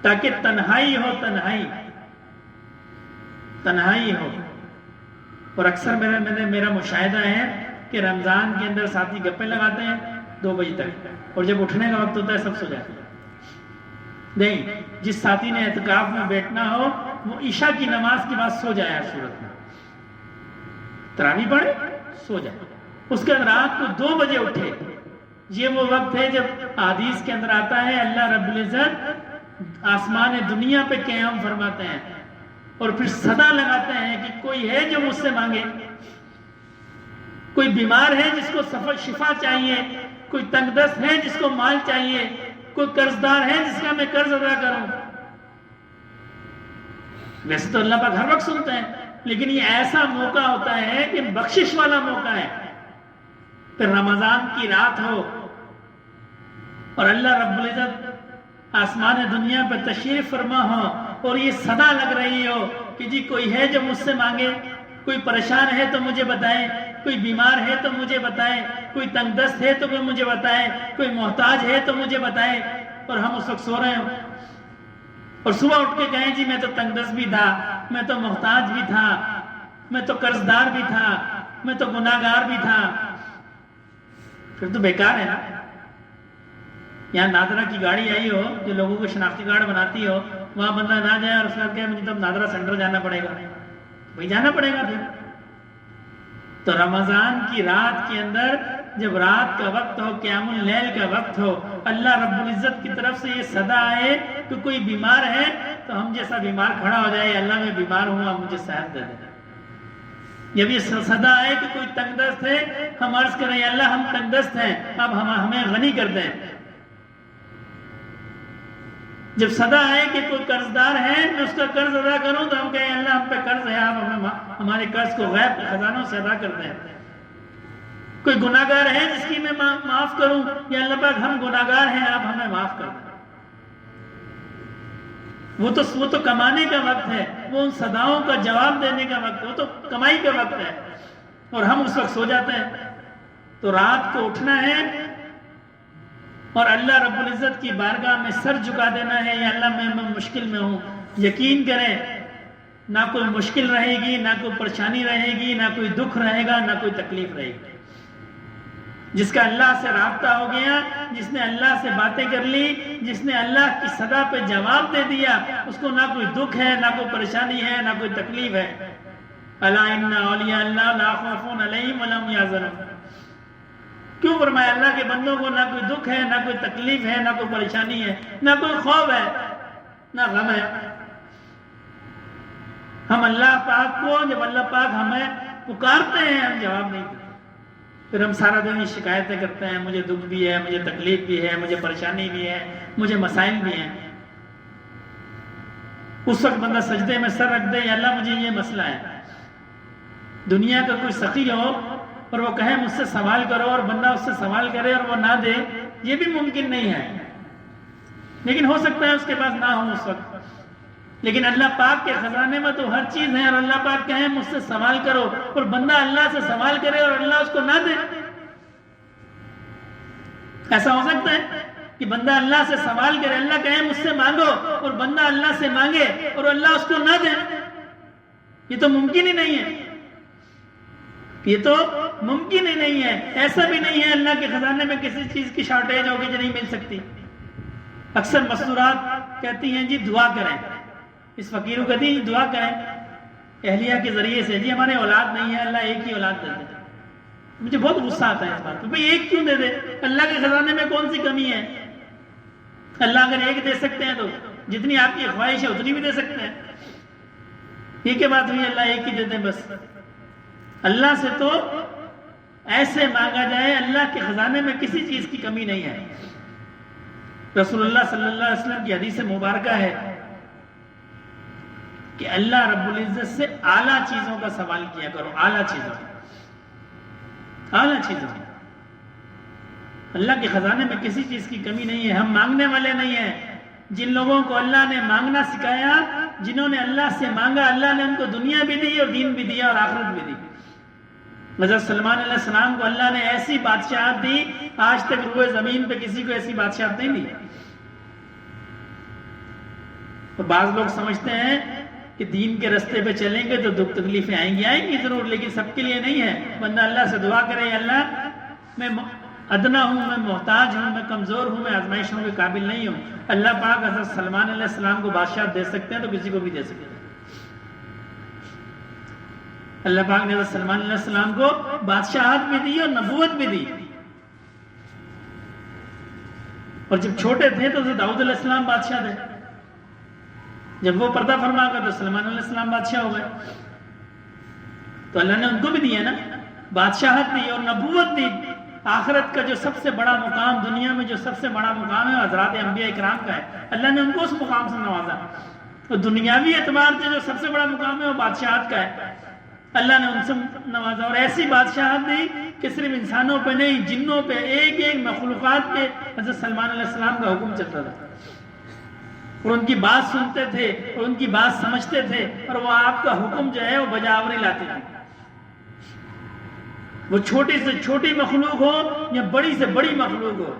تاکہ تنہائی ہو. تنہائی ہو. اور اکثر میرا مشاہدہ ہے کہ رمضان کے اندر ساتھی گپیں لگاتے ہیں 2 بجے تک، اور جب اٹھنے کا وقت ہوتا ہے سب سو جاتے ہیں. نہیں، جس ساتھی نے اعتکاف میں بیٹھنا ہو وہ عشاء کی نماز کے بعد سو جائے. ہر صورت میں تراویح پڑھے، سو جائے. اس کے بعد رات کو 2 بجے اٹھے. یہ وہ وقت ہے جب حدیث کے اندر آتا ہے اللہ رب العزت آسمان دنیا پہ قیام فرماتے ہیں اور پھر صدا لگاتے ہیں کہ کوئی ہے جو مجھ سے مانگے. کوئی بیمار ہے جس کو شفا چاہیے، کوئی تنگ دست ہے جس کو مال چاہیے، کوئی قرضدار ہے جس کا میں قرض ادا کروں. ویسے تو اللہ پاک ہر وقت سنتے ہیں، لیکن یہ ایسا موقع ہوتا ہے کہ بخشش والا موقع ہے. پھر رمضان کی رات ہو اور اللہ رب العزت آسمان دنیا پر تشریف فرما ہو اور یہ صدا لگ رہی ہو کہ جی کوئی ہے جو مجھ سے مانگے، کوئی پریشان ہے تو مجھے بتائے، کوئی بیمار ہے تو مجھے بتائے، کوئی تنگ دست ہے تو کوئی مجھے بتائے، کوئی محتاج ہے تو مجھے بتائے. اور ہم اس وقت سو رہے ہوں اور صبح اٹھ کے کہیں جی میں تو تنگ دست بھی تھا، میں تو محتاج بھی تھا، میں تو قرضدار بھی تھا، میں تو گناہگار بھی تھا. پھر تو بیکار ہے نا. یہاں نادرا کی گاڑی آئی ہو جو لوگوں کو شناختی کارڈ بناتی ہو، وہاں بندہ نہ جائے اور اس کا کہ مجھے تو نادرا سینٹر جانا پڑے گا. بھائی جانا پڑے گا. پھر تو رمضان کی رات کے اندر جب رات کا وقت ہو، قیام اللیل کا وقت ہو، اللہ رب العزت کی طرف سے یہ صدا آئے کہ کوئی بیمار ہے تو ہم جیسا بیمار کھڑا ہو جائے، اللہ میں بیمار ہوں آپ مجھے صحت دے دیں. جب یہ صدا آئے کہ کوئی تنگ دست ہے، ہم عرض کریں اللہ ہم تنگ دست ہیں، اب ہمیں غنی کر دیں. جب صدا آئے کہ کوئی قرضدار ہے میں اس کا قرض ادا کروں تو ہم کہیں اللہ ہم پہ قرض ہے، آپ ہمارے قرض کو غیب خزانوں سے ادا کر دیں. کوئی گناہگار ہے جس کی میں معاف کروں، یا اللہ پاک ہم گناہگار ہیں آپ ہمیں معاف کر دیں. وہ تو کمانے کا وقت ہے، وہ ان صداؤں کا جواب دینے کا وقت ہے، وہ تو کمائی کا وقت ہے، اور ہم اس وقت سو جاتے ہیں. تو رات کو اٹھنا ہے اور اللہ رب العزت کی بارگاہ میں سر جھکا دینا ہے، یا اللہ میں مشکل میں ہوں. یقین کریں نہ کوئی مشکل رہے گی، نہ کوئی پریشانی رہے گی، نہ کوئی دکھ رہے گا، نہ کوئی تکلیف رہے گی. جس کا اللہ سے رابطہ ہو گیا، جس نے اللہ سے باتیں کر لی، جس نے اللہ کی صدا پہ جواب دے دیا، اس کو نہ کوئی دکھ ہے، نہ کوئی پریشانی ہے، نہ کوئی تکلیف ہے. الا ان اولیاء اللہ لا خوف علیہم ولا هم يحزنون. کیوں فرمایا اللہ کے بندوں کو نہ کوئی دکھ ہے، نہ کوئی تکلیف ہے، نہ کوئی پریشانی ہے، نہ کوئی خوف ہے، نہ غم ہے. ہم اللہ پاک کو جب اللہ پاک ہمیں پکارتے ہیں ہم جواب نہیں دیتے. پھر ہم سارا دن یہ شکایتیں کرتے ہیں مجھے دکھ بھی ہے، مجھے تکلیف بھی ہے، مجھے پریشانی بھی ہے، مجھے مسائل بھی ہیں. اس وقت بندہ سجدے میں سر رکھ دے یا اللہ مجھے یہ مسئلہ ہے. دنیا کا کوئی سخی ہو اور وہ کہے مجھ سے سوال کرو اور بندہ اس سے سوال کرے اور وہ نہ دے، یہ بھی ممکن نہیں ہے. لیکن ہو سکتا ہے اس کے پاس نہ ہو اس وقت. لیکن اللہ پاک کے خزانے میں تو ہر چیز ہے، اور اللہ پاک کہے مجھ سے سوال کرو اور بندہ اللہ سے سوال کرے اور اللہ اس کو نہ دے. ایسا ہو سکتا ہے کہ بندہ اللہ سے سوال کرے، اللہ کہے مجھ سے مانگو اور بندہ اللہ سے مانگے اور اللہ اس کو نہ دے؟ یہ تو ممکن ہی نہیں ہے. یہ تو ممکن ہی نہیں ہے. ایسا بھی نہیں ہے اللہ کے خزانے میں کسی چیز کی شارٹیج ہوگی جو نہیں مل سکتی. اکثر مستورات کہتی ہیں جی دعا کریں، اس فقیر کو کہتی ہیں دعا کریں اہلیہ کے ذریعے سے، جی ہمارے اولاد نہیں ہے اللہ ایک ہی اولاد دیتے ہیں. مجھے بہت غصہ آتا ہے اس بات پہ. بھئی ایک کیوں دے دے؟ اللہ کے خزانے میں کون سی کمی ہے؟ اللہ اگر ایک دے سکتے ہیں تو جتنی آپ کی خواہش ہے اتنی بھی دے سکتے ہیں. یہ کیا بات ہوئی اللہ ایک ہی دے دیں بس؟ اللہ سے تو ایسے مانگا جائے اللہ کے خزانے میں کسی چیز کی کمی نہیں ہے. رسول اللہ صلی اللہ علیہ وسلم کی حدیث مبارکہ ہے کہ اللہ رب العزت سے اعلیٰ چیزوں کا سوال کیا کرو. اعلیٰ چیزوں اللہ کے خزانے میں کسی چیز کی کمی نہیں ہے. ہم مانگنے والے نہیں ہیں. جن لوگوں کو اللہ نے مانگنا سکھایا، جنہوں نے اللہ سے مانگا، اللہ نے ان کو دنیا بھی دی اور دین بھی دیا اور آخرت بھی دی. حضرت سلمان علیہ السلام کو اللہ نے ایسی بادشاہت دی، آج تک روئے زمین پہ کسی کو ایسی بادشاہت نہیں دی. تو بعض لوگ سمجھتے ہیں کہ دین کے رستے پہ چلیں گے تو دکھ تکلیفیں آئیں گی ضرور، لیکن سب کے لیے نہیں ہے. بندہ اللہ سے دعا کرے، اللہ میں ادنا ہوں، میں محتاج ہوں، میں کمزور ہوں، میں آزمائشوں کے قابل نہیں ہوں. اللہ پاک حضرت سلمان علیہ السلام کو بادشاہت دے سکتے ہیں تو کسی کو بھی دے سکتے ہیں. اللہ پاک نے حضرت سلمان علیہ السلام کو بادشاہت بھی دی اور نبوت بھی دی. اور جب چھوٹے تھے تو حضرت داؤد علیہ السلام بادشاہ تھے. جب وہ پردہ فرما کر تو سلمان علیہ السلام بادشاہ ہو گئے. تو اللہ نے ان کو بھی دی ہے نا بادشاہت دی اور نبوت دی. آخرت کا جو سب سے بڑا مقام، دنیا میں جو سب سے بڑا مقام ہے حضرات انبیاء اکرام کا ہے. اللہ نے ان کو اس مقام سے نوازا. اور دنیاوی اعتبار سے جو سب سے بڑا مقام ہے وہ بادشاہت کا ہے. اللہ نے ان سے نوازا اور ایسی بادشاہت دی کہ صرف انسانوں پہ نہیں، جنوں پہ، ایک ایک مخلوقات پہ حضرت سلمان علیہ السلام کا حکم چلتا تھا. اور ان کی بات سنتے تھے اور ان کی بات سمجھتے تھے اور وہ آپ کا حکم جو ہے وہ بجاوری لاتے تھے. وہ چھوٹی سے چھوٹی مخلوق ہو یا بڑی سے بڑی مخلوق ہو.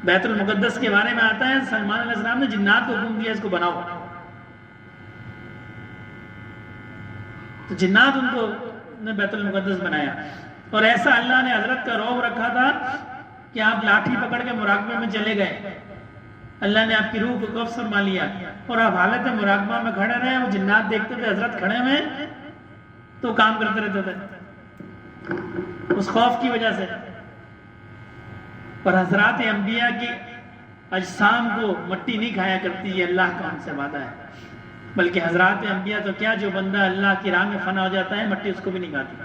بیت المقدس کے بارے میں آتا ہے سلمان علیہ السلام نے جنات کو حکم دیا اس کو بناؤ. تو جنات ان کو نے بیت المقدس بنایا. اور ایسا اللہ نے حضرت کا رعب رکھا تھا کہ آپ لاٹھی پکڑ کے مراقبے میں چلے گئے، اللہ نے آپ کی روح کو قبض فرما لیا اور آپ حالت مراقبہ میں کھڑے رہے. وہ جنات دیکھتے تھے حضرت کھڑے ہوئے تو کام کرتے رہتے تھے اس خوف کی وجہ سے. اور حضرات انبیاء کی اجسام کو مٹی نہیں کھایا کرتی، یہ اللہ کا ان سے وعدہ ہے. بلکہ حضرات انبیاء تو کیا، جو بندہ اللہ کی راہ میں فنا ہو جاتا ہے مٹی اس کو بھی نہیں کھاتی.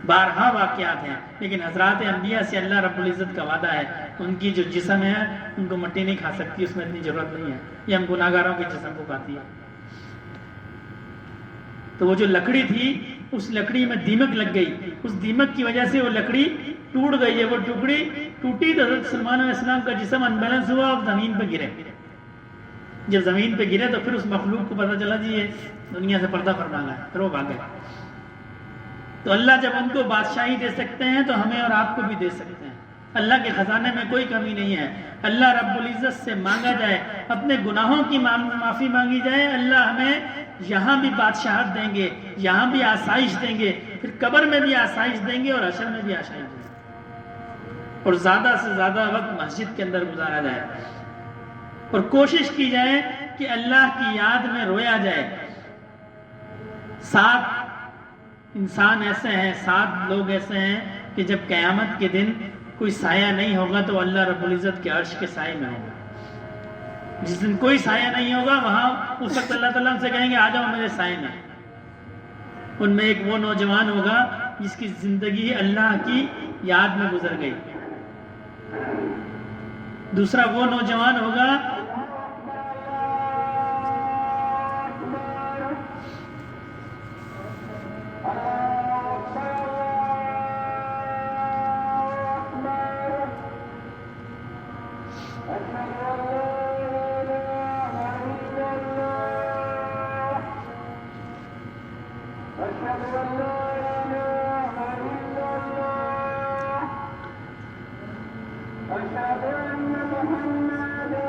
بارہا واقعات ہیں، لیکن حضرات انبیاء سے اللہ رب العزت کا وعدہ ہے ان کی جو جسم ہے ان کو مٹی نہیں کھا سکتی، اس میں اتنی ضرورت نہیں ہے. یہ ہم گناہگاروں کے جسم کو کھاتی ہے. تو وہ جو لکڑی تھی اس لکڑی میں دیمک لگ گئی، اس دیمک کی وجہ سے وہ لکڑی ٹوٹ گئی ہے. وہ ٹکڑی ٹوٹی تو حضرت سلمان علیہ السلام کا جسم انبیلنس ہوا اور زمین پہ گرے. جب زمین پہ گرے تو پھر اس مخلوق کو پتہ چلا جی یہ دنیا سے پردہ فرمانا ہے، پھر وہ بھاگ گئے. تو اللہ جب ان کو بادشاہی دے سکتے ہیں تو ہمیں اور آپ کو بھی دے سکتے ہیں. اللہ کے خزانے میں کوئی کمی نہیں ہے. اللہ رب العزت سے مانگا جائے، اپنے گناہوں کی معافی مانگی جائے، اللہ ہمیں یہاں بھی بادشاہت دیں گے، یہاں بھی آسائش دیں گے، پھر قبر میں بھی آسائش دیں گے اور حشر میں بھی آسائش دیں گے. اور زیادہ سے زیادہ وقت مسجد کے اندر گزارا جائے اور کوشش کی جائے کہ اللہ کی یاد میں رویا جائے. 7 انسان ایسے ہیں، 7 لوگ ایسے ہیں کہ جب قیامت کے دن کوئی سایہ نہیں ہوگا تو اللہ رب العزت کے عرش کے سائے میں ہوگا. جس دن کوئی سایہ نہیں ہوگا وہاں اس وقت اللہ تعالیٰ سے کہیں گے آ جاؤ میرے سائے میں. ان میں ایک وہ نوجوان ہوگا جس کی زندگی اللہ کی یاد میں گزر گئی. دوسرا وہ نوجوان ہوگا أشهد أن محمدا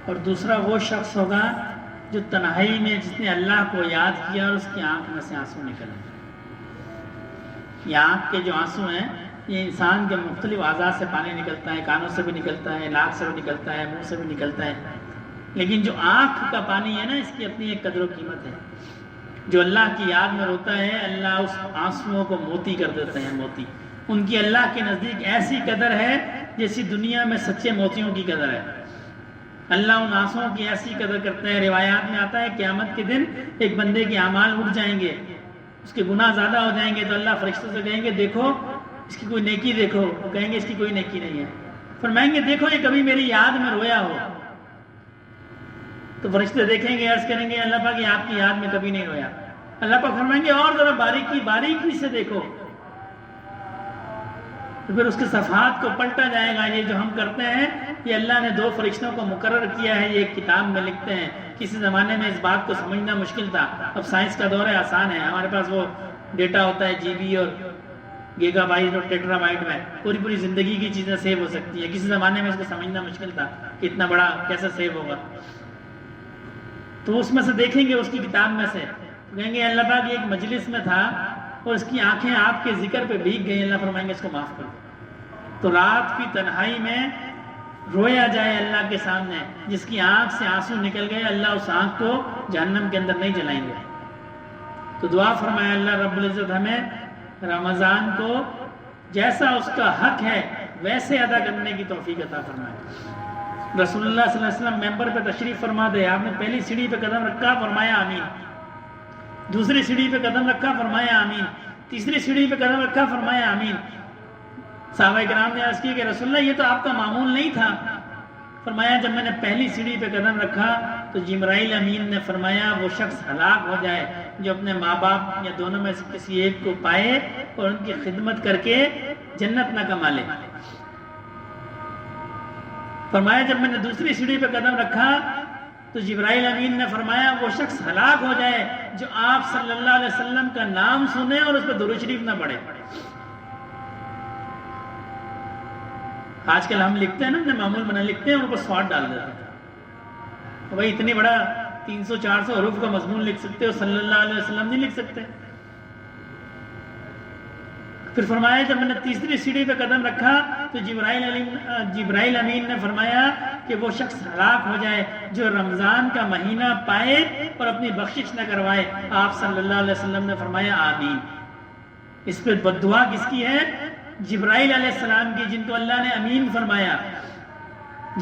اور دوسرا وہ شخص ہوگا جو تنہائی میں جس نے اللہ کو یاد کیا اور اس کی آنکھ میں سے آنسو نکل آئے۔ یہ آنکھ کے جو آنسو ہیں یہ انسان کے مختلف اعضاء سے پانی نکلتا ہے، کانوں سے بھی نکلتا ہے، ناک سے بھی نکلتا ہے، منہ سے بھی نکلتا ہے، لیکن جو آنکھ کا پانی ہے نا اس کی اپنی ایک قدر و قیمت ہے۔ جو اللہ کی یاد میں روتا ہے اللہ اس آنسوؤں کو موتی کر دیتے ہیں، موتی۔ ان کی اللہ کے نزدیک ایسی قدر ہے جیسی دنیا میں سچے موتیوں کی قدر ہے۔ اللہ ان آنسوؤں کی ایسی قدر کرتا ہے، روایات میں آتا ہے قیامت کے دن ایک بندے کے اعمال اٹھ جائیں گے، اس کے گناہ زیادہ ہو جائیں گے تو اللہ فرشتوں سے کہیں گے دیکھو اس کی کوئی نیکی دیکھو، وہ کہیں گے اس کی کوئی نیکی نہیں ہے۔ فرمائیں گے دیکھو یہ کبھی میری یاد میں رویا ہو، تو فرشتے دیکھیں گے، عرض کریں گے اللہ پاک یہ آپ کی یاد میں کبھی نہیں رویا۔ اللہ پاک فرمائیں گے اور ذرا باریکی سے دیکھو، تو پھر اس کے صفحات کو پلٹا جائے گا۔ یہ جو ہم کرتے ہیں یہ اللہ نے 2 فرشتوں کو مقرر کیا ہے، یہ ایک کتاب میں لکھتے ہیں۔ کسی زمانے میں اس بات کو سمجھنا مشکل تھا، اب سائنس کا دور ہے، آسان ہے، ہمارے پاس وہ ڈیٹا ہوتا ہے جی بی اور گیگا بائٹ اور ٹیٹرا بائٹ میں پوری زندگی کی چیزیں سیو ہو سکتی ہیں۔ کسی زمانے میں اس کو سمجھنا مشکل تھا کہ اتنا بڑا کیسے سیو ہوگا، تو اس میں سے دیکھیں گے اس کی کتاب میں سے، کہیں گے اللہ پاک یہ ایک مجلس میں تھا اور اس کی آنکھیں آپ کے ذکر پہ بھیگ گئی، اللہ فرمائیں گے اس کو معاف کر دو۔ تو رات کی تنہائی میں رویا جائے اللہ کے سامنے، جس کی آنکھ سے آنسو نکل گئے اللہ اس آنکھ کو جہنم کے اندر نہیں جلائیں گے۔ تو دعا فرمایا اللہ رب العزت ہمیں رمضان کو جیسا اس کا حق ہے ویسے ادا کرنے کی توفیق عطا فرمائے۔ رسول اللہ صلی اللہ علیہ وسلم ممبر پہ تشریف فرما دے، آپ نے پہلی سیڑھی پہ قدم رکھا فرمایا آمین، دوسری سیڑھی پہ قدم رکھا فرمایا آمین، تیسری سیڑھی پہ قدم رکھا فرمایا آمین۔ صحابہ کرام نے عرض کی کہ رسول اللہ یہ تو آپ کا معمول نہیں تھا۔ فرمایا جب میں نے پہلی سیڑھی پہ قدم رکھا تو جبرائیل امین نے فرمایا وہ شخص ہلاک ہو جائے جو اپنے ماں باپ یا دونوں میں سے کسی ایک کو پائے اور ان کی خدمت کر کے جنت نہ کما لے۔ فرمایا جب میں نے دوسری سیڑھی پہ قدم رکھا تو جبرائیل امین نے فرمایا وہ شخص ہلاک ہو جائے جو آپ صلی اللہ علیہ وسلم کا نام سنے اور اس پہ درود شریف نہ پڑھے۔ آج کل ہم لکھتے ہیں نا، اپنے معمول بنا لکھتے ہیں اور اوپر سواد ڈال دیتے ہیں، تو بھائی اتنی بڑا 300-400 حروف کا مضمون لکھ سکتے ہو، صلی اللہ علیہ وسلم نہیں لکھ سکتے۔ پھر فرمایا جب میں نے تیسری سیڑھی پہ قدم رکھا تو جبرائیل امین نے فرمایا کہ وہ شخص ہلاک ہو جائے جو رمضان کا مہینہ پائے اور اپنی بخشش نہ کروائے۔ آپ صلی اللہ علیہ وسلم نے فرمایا آمین۔ اس پہ بد دعا کس کی ہے؟ جبرائیل علیہ السلام کی، جن کو اللہ نے امین فرمایا۔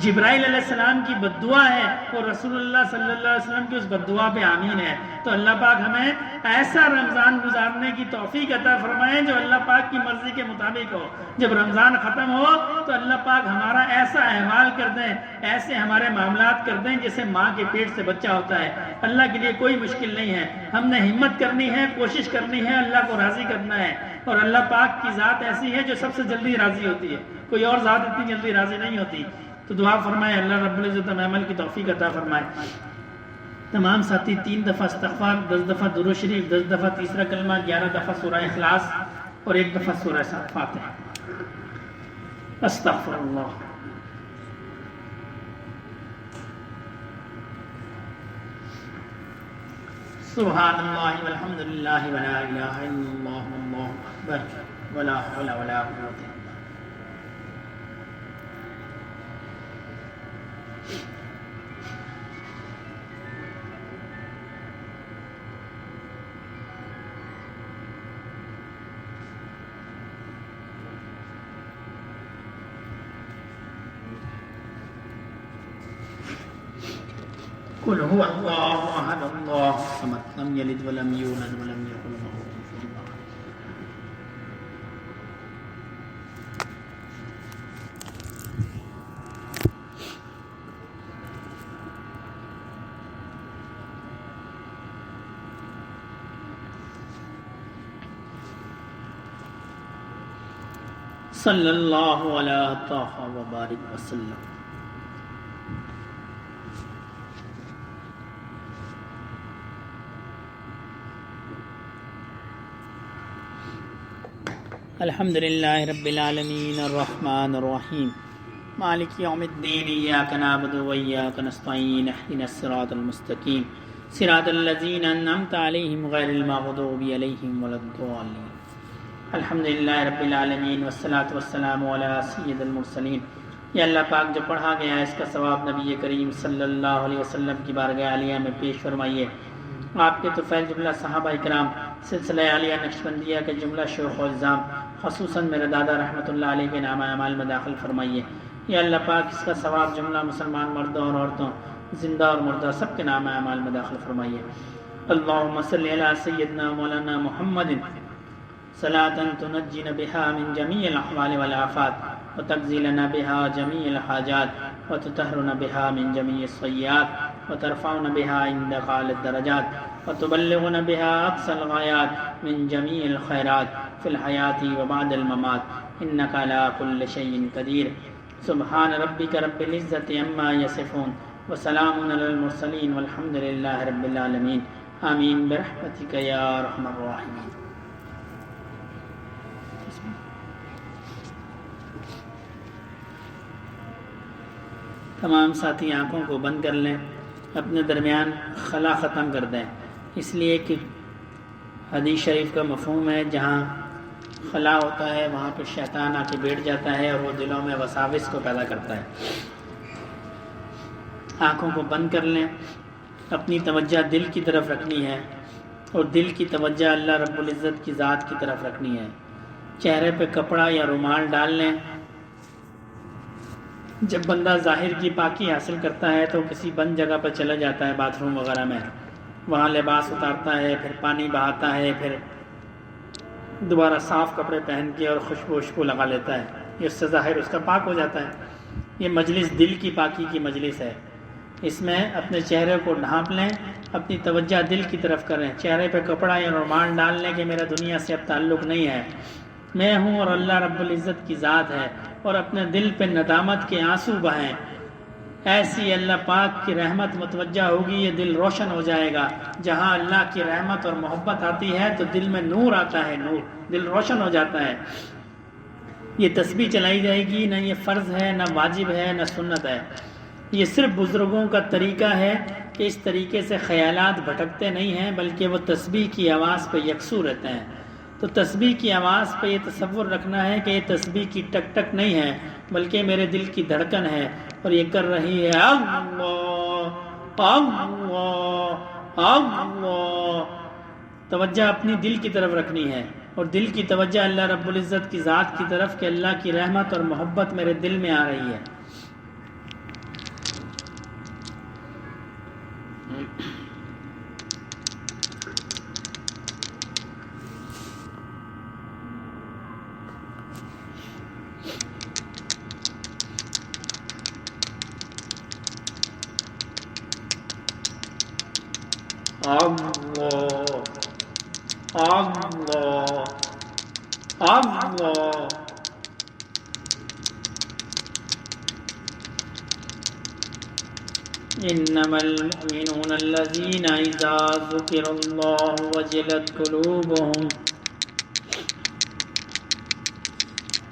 جبرائیل علیہ السلام کی بد دعا ہے اور رسول اللہ صلی اللہ علیہ وسلم کی اس بد دعا پہ آمین ہے۔ تو اللہ پاک ہمیں ایسا رمضان گزارنے کی توفیق عطا فرمائے جو اللہ پاک کی مرضی کے مطابق ہو۔ جب رمضان ختم ہو تو اللہ پاک ہمارا ایسا احوال کر دیں، ایسے ہمارے معاملات کر دیں جیسے ماں کے پیٹ سے بچہ ہوتا ہے۔ اللہ کے لیے کوئی مشکل نہیں ہے، ہم نے ہمت کرنی ہے، کوشش کرنی ہے، اللہ کو راضی کرنا ہے۔ اور اللہ پاک کی ذات ایسی ہے جو سب سے جلدی راضی ہوتی ہے، کوئی اور ذات اتنی جلدی راضی نہیں ہوتی۔ تو دعا فرمائے اللہ رب العزت ہمیں عمل کی توفیق عطا فرمائے۔ تمام ساتھی 3 دفعہ استغفار، 10 دفعہ درود شریف، 10 دفعہ تیسرا کلمہ، 11 دفعہ سورہ اخلاص اور 1 دفعہ سورہ فاتحہ۔ استغفر اللہ۔ سبحان اللہ والحمد للہ ولا الہ الا اللہ واللہ اکبر ولا حول ولا قوة۔ قل هو الله احد الله الصمد لم يلد ولم يولد ولم يكن له كفوا احد۔ صلی اللہ علیہ طه وبارک وسلم۔ الحمد للہ رب العالمین الرحمن الرحیم مالک یوم الدین ایاک نعبد و ایاک نستعین اهدنا الصراط المستقیم صراط الذین انعمت علیہم غیر المغضوب علیہم ولا الضالین الحمدللہ رب العالمین والصلاة والسلام علی سید المرسلین۔ یہ اللہ پاک جو پڑھا گیا ہے اس کا ثواب نبی کریم صلی اللہ علیہ وسلم کی بارگاہ عالیہ میں پیش فرمائیے۔ آپ کے طفیل جملہ صحابہ کرام، سلسلہ عالیہ نقشبندیہ کے جملہ شیوخ و الزام، خصوصاً میرے دادا رحمۃ اللہ علیہ کے نامہ اعمال میں داخل فرمائیے۔ یا اللہ پاک اس کا ثواب جملہ مسلمان مردوں اور عورتوں، زندہ اور مردہ سب کے نامہ اعمال میں داخل فرمائیے۔ اللہم صلی علی سیدنا مولانا محمد صلاۃ تنجینا بہا من جمیع الاحوال والآفات وتقضی لنا بہا جمیع الحاجات وتطہرنا بہا من جمیع السیئات وترفعنا بہا عندک اعلی الدرجات وتبلغنا بہا اقصى الغایات من جمیع الخیرات فی الحیاة وبعد الممات انک علی کل شیء قدیر۔ سبحان ربک رب العزة عما یصفون وسلام علی المرسلین والحمد للہ رب العالمین آمین برحمتک یا ارحم الراحمین۔ تمام ساتھی آنکھوں کو بند کر لیں، اپنے درمیان خلا ختم کر دیں، اس لیے کہ حدیث شریف کا مفہوم ہے جہاں خلا ہوتا ہے وہاں پہ شیطان آ کے بیٹھ جاتا ہے اور وہ دلوں میں وساوس کو پیدا کرتا ہے۔ آنکھوں کو بند کر لیں، اپنی توجہ دل کی طرف رکھنی ہے اور دل کی توجہ اللہ رب العزت کی ذات کی طرف رکھنی ہے۔ چہرے پہ کپڑا یا رومال ڈال لیں۔ جب بندہ ظاہر کی پاکی حاصل کرتا ہے تو کسی بند جگہ پر چلا جاتا ہے، باتھ روم وغیرہ میں، وہاں لباس اتارتا ہے، پھر پانی بہاتا ہے، پھر دوبارہ صاف کپڑے پہن کے اور خوشبو لگا لیتا ہے، یہ اس سے ظاہر اس کا پاک ہو جاتا ہے۔ یہ مجلس دل کی پاکی کی مجلس ہے، اس میں اپنے چہرے کو ڈھانپ لیں، اپنی توجہ دل کی طرف کریں۔ چہرے پہ کپڑا یا رومال ڈال لیں کہ میرا دنیا سے اب تعلق نہیں ہے، میں ہوں اور اللہ رب العزت کی ذات ہے، اور اپنے دل پہ ندامت کے آنسو بہائیں۔ ایسی اللہ پاک کی رحمت متوجہ ہوگی، یہ دل روشن ہو جائے گا۔ جہاں اللہ کی رحمت اور محبت آتی ہے تو دل میں نور آتا ہے، نور، دل روشن ہو جاتا ہے۔ یہ تسبیح چلائی جائے گی، نہ یہ فرض ہے، نہ واجب ہے، نہ سنت ہے، یہ صرف بزرگوں کا طریقہ ہے کہ اس طریقے سے خیالات بھٹکتے نہیں ہیں بلکہ وہ تسبیح کی آواز پہ یکسو رہتے ہیں۔ تو تسبیح کی آواز پہ یہ تصور رکھنا ہے کہ یہ تسبیح کی ٹک ٹک نہیں ہے بلکہ میرے دل کی دھڑکن ہے اور یہ کر رہی ہے اللہ اللہ اللہ۔ توجہ اپنی دل کی طرف رکھنی ہے اور دل کی توجہ اللہ رب العزت کی ذات کی طرف کہ اللہ کی رحمت اور محبت میرے دل میں آ رہی ہے۔ اللہ اللہ اللہ۔ انما المؤمنون الذين اذا ذكر الله وجلت قلوبهم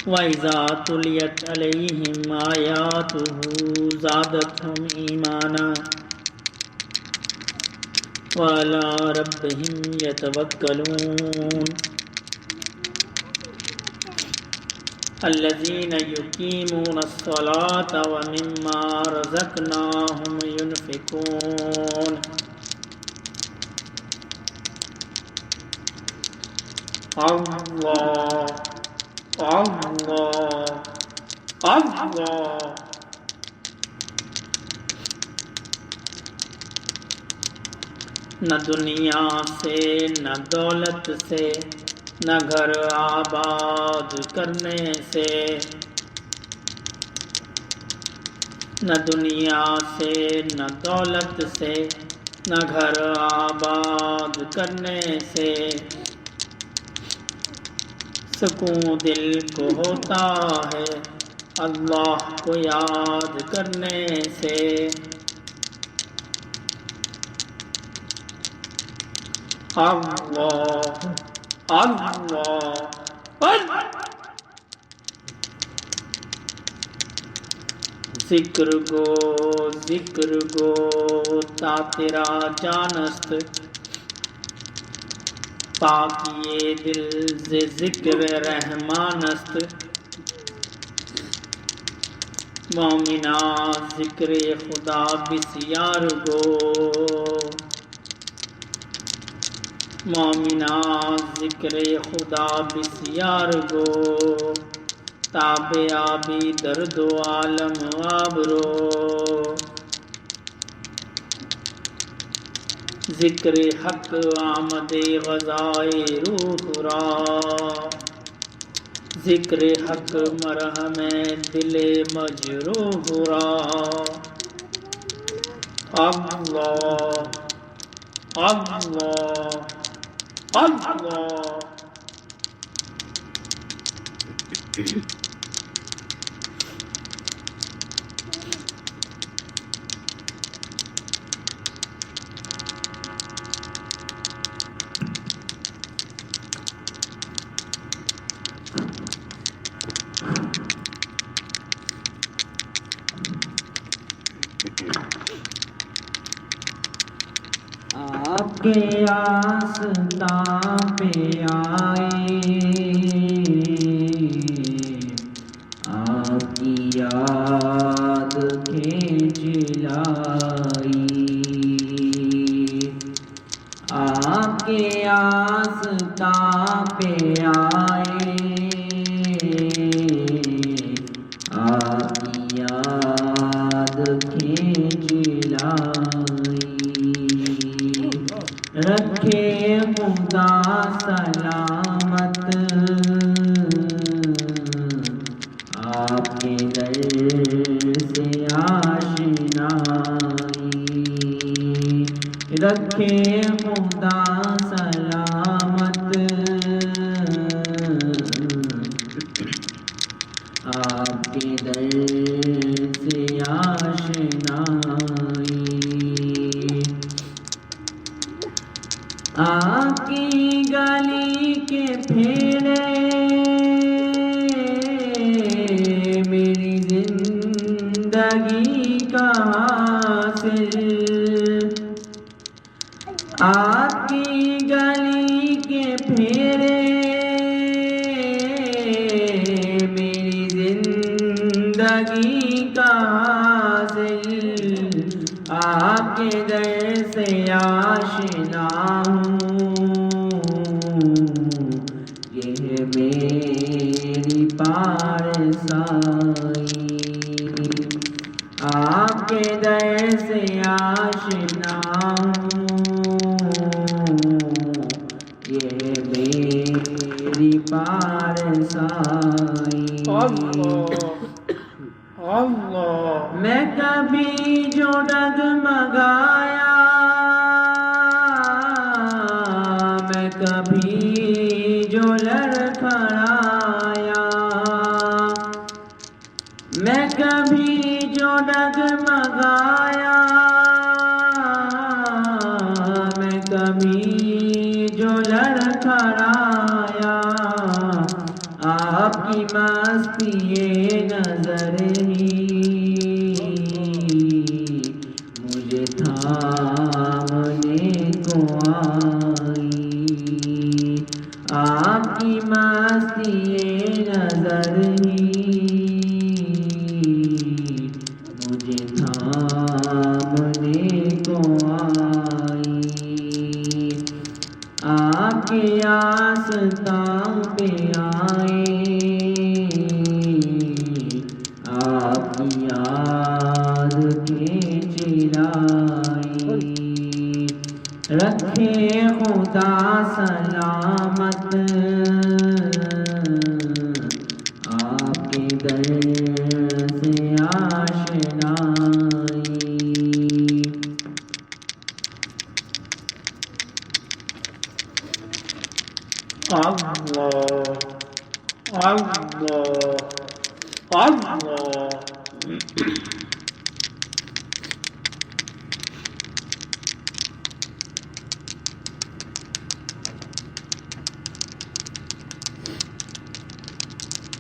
واذا تليت عليهم آياته زادتهم ایمانا وعلى ربهم يتوكلون الذين يقيمون الصلاة ومما رزقناهم ينفقون اللہ اللہ اللہ۔ نہ دنیا سے نہ دولت سے نہ گھر آباد کرنے سے، نہ دنیا سے نہ دولت سے نہ گھر آباد کرنے سے، سکون دل کو ہوتا ہے اللہ کو یاد کرنے سے۔ اللہ اللہ ذکر گو تا تیرا جانست، پاکی دل ز ذکر رحمانست، مومنا ذکر خدا بسیار گو، مومنا ذکر خدا بسیار گو، تاب آبی درد و عالم آبرو، ذکر حق آمد غذائے روح را، ذکر حق مرہم دل مجروح را، اللہ اللہ اللہ۔ آپ کے آستان پہ آئے، آپ کی یاد کھینچ لائی، آپ کے آستان پہ آئے، آپ کی یاد کھینچ لائی، رکھے خدا سلامت آپ کے در سے آشنائی، رکھے خدا سلامت آپ کے در سے آشنائی، آپ کی گلی کے پھیرے میری زندگی کا حاصل، آپ کی گلی کے پھیرے میری زندگی کا حاصل، آپ کے در سے آشنا ہوں، یہ میری پارسائی، آپ کے در سے آشنا ہوں، یہ میری پارسائی، اللہ میں کبھی جو ڈگمگایا، میں کبھی جو لڑکھڑایا، میں کبھی جو ڈگمگایا، میں کبھی جو لڑکھڑایا، آپ کی مستی نظر ہی مجھے تھامنے کو آئی، آپ کی مستی نظر ہی مجھے تھامنے کو آئی، آپ کے آستان پہ آئے، آپ کی یاد کھینچ لائی، رکھے خدا سلامت آپ کے در سے آشنائی، اللہ اللہ اللہ۔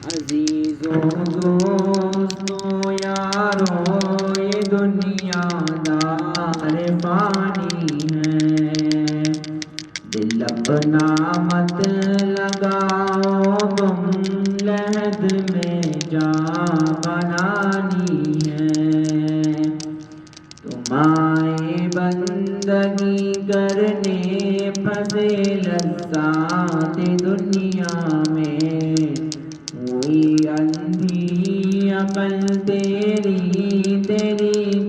عزیزوں دوستوں یار یارو یہ دنیا دار فانی ہے، دل اپنا مت لگاؤ تم لحد میں جا بنانی ہے، تمہاری بندگی کرنے پھنسے لذات دنیا میں، ہوئی اندھی عقل تیری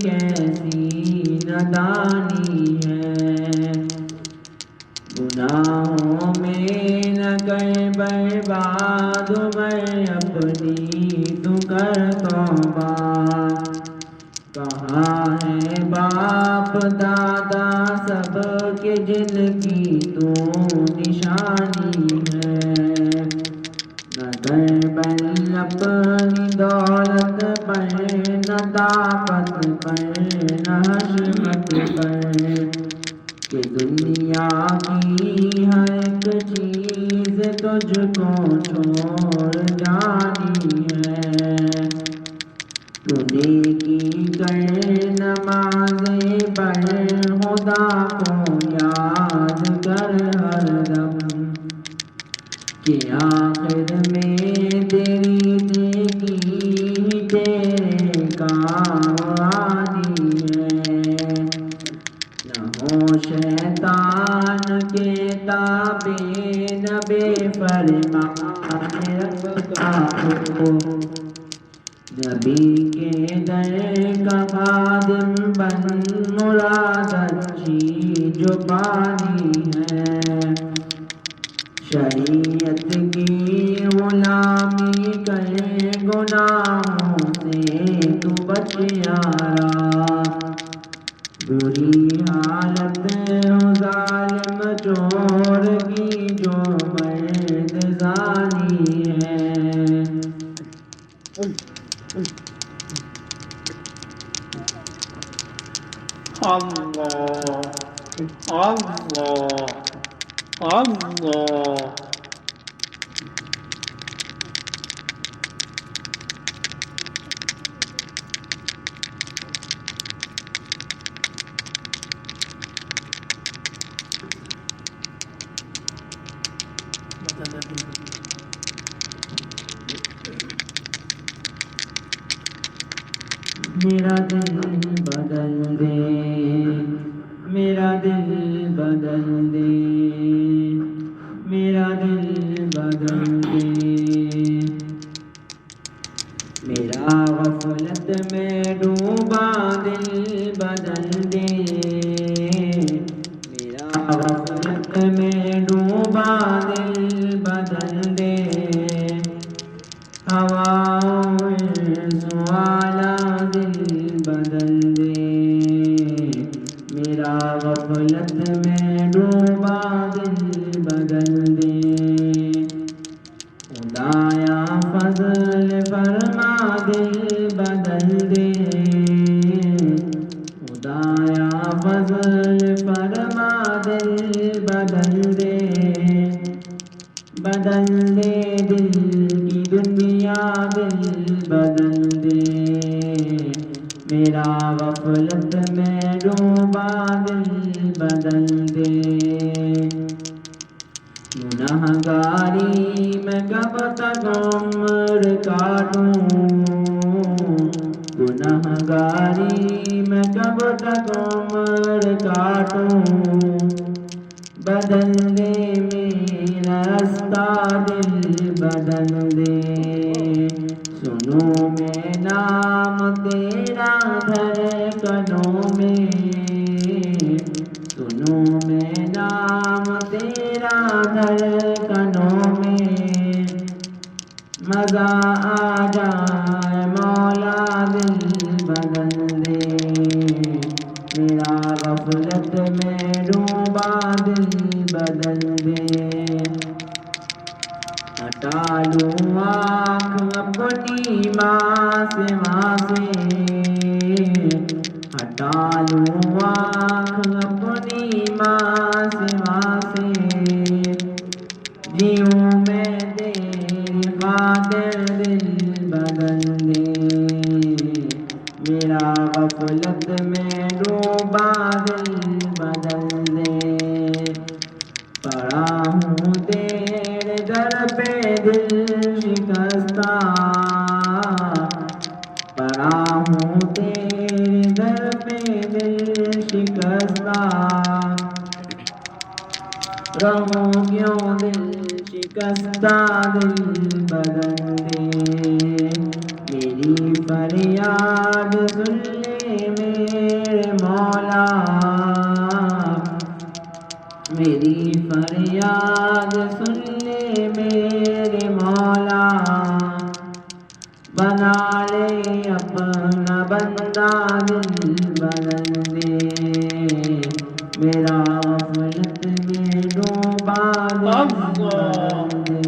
کیسی نادانی ہے، گناہوں میں نہ کر برباد میں اپنی تو کر توبہ، کہاں ہے باپ دادا سب کے جن کی تو نشانی ہے، نہ کر بل اپنی دولت پر، نہ طاقت پر، نہ حشمت پر، کہ دنیا کی ہر ایک چیز تجھ کو چھوڑ جانی ہے، تو نیکی کر نمازیں پڑھ خدا کو یاد کر ہر دم، کہ آخر میں تیری نیکی تیرے کام آنی ہے، نہ ہو شیطان کے تابع، نہ بے فرمان رب کا ہو، نبی کے در کا خادم بن، مراد اچھی جو پانی ہے، شریعت کی غلامی کر گناہوں سے تو بچ یارا، بری حالت ہو ظالم چور کی جو مرد زانی ہے، اللہ اللہ اللہ میرا دل بدل دے، میرا دل بدل دے، میرا دل بدل دے، میرا غفلت میں ڈوبا دل بدل دے، میرا غفلت میں ڈوبا دل بدل دے، ہواؤں سوالا دل بدل دے، میرا غفلت میں ڈوبا دل بدل دے، خدایا فضل فرما دل بدل دے، خدایا فضل فرما دل بدل دے، بدل دے دل کی دنیا دل بدل دے، میرا غفلت میں ڈوبا دل بدل دے، گنہگاری میں کب تک عمر کاٹوں، گنہگاری میں کب تک عمر کاٹوں، بدل دے میرا رستہ دل بدل دے، سنوں میں نام تیرا دھڑکنوں میں، سنوں میں نام تیرا دھڑکنوں میں، مزہ آ جائے مولا دل بدل دے، میرا غفلت میں ڈوبا دل بدل دے، ہٹا لوں آنکھ اپنی ماں سے ہٹا لوں آنکھ اپنی ماں سے، جیوں میں تیری خاطر دل بدل دے، شکستہ پڑا ہوں تیرے در پہ دل شکستہ رہوں کیوں دل شکستہ دل بدل دے میری فریاد سن لے میرے مولا میری فریاد سن لے میرے مولا بنا لے اپنا بندہ دل بدل دے میرا غفلت میں ڈوبا دل بدل دے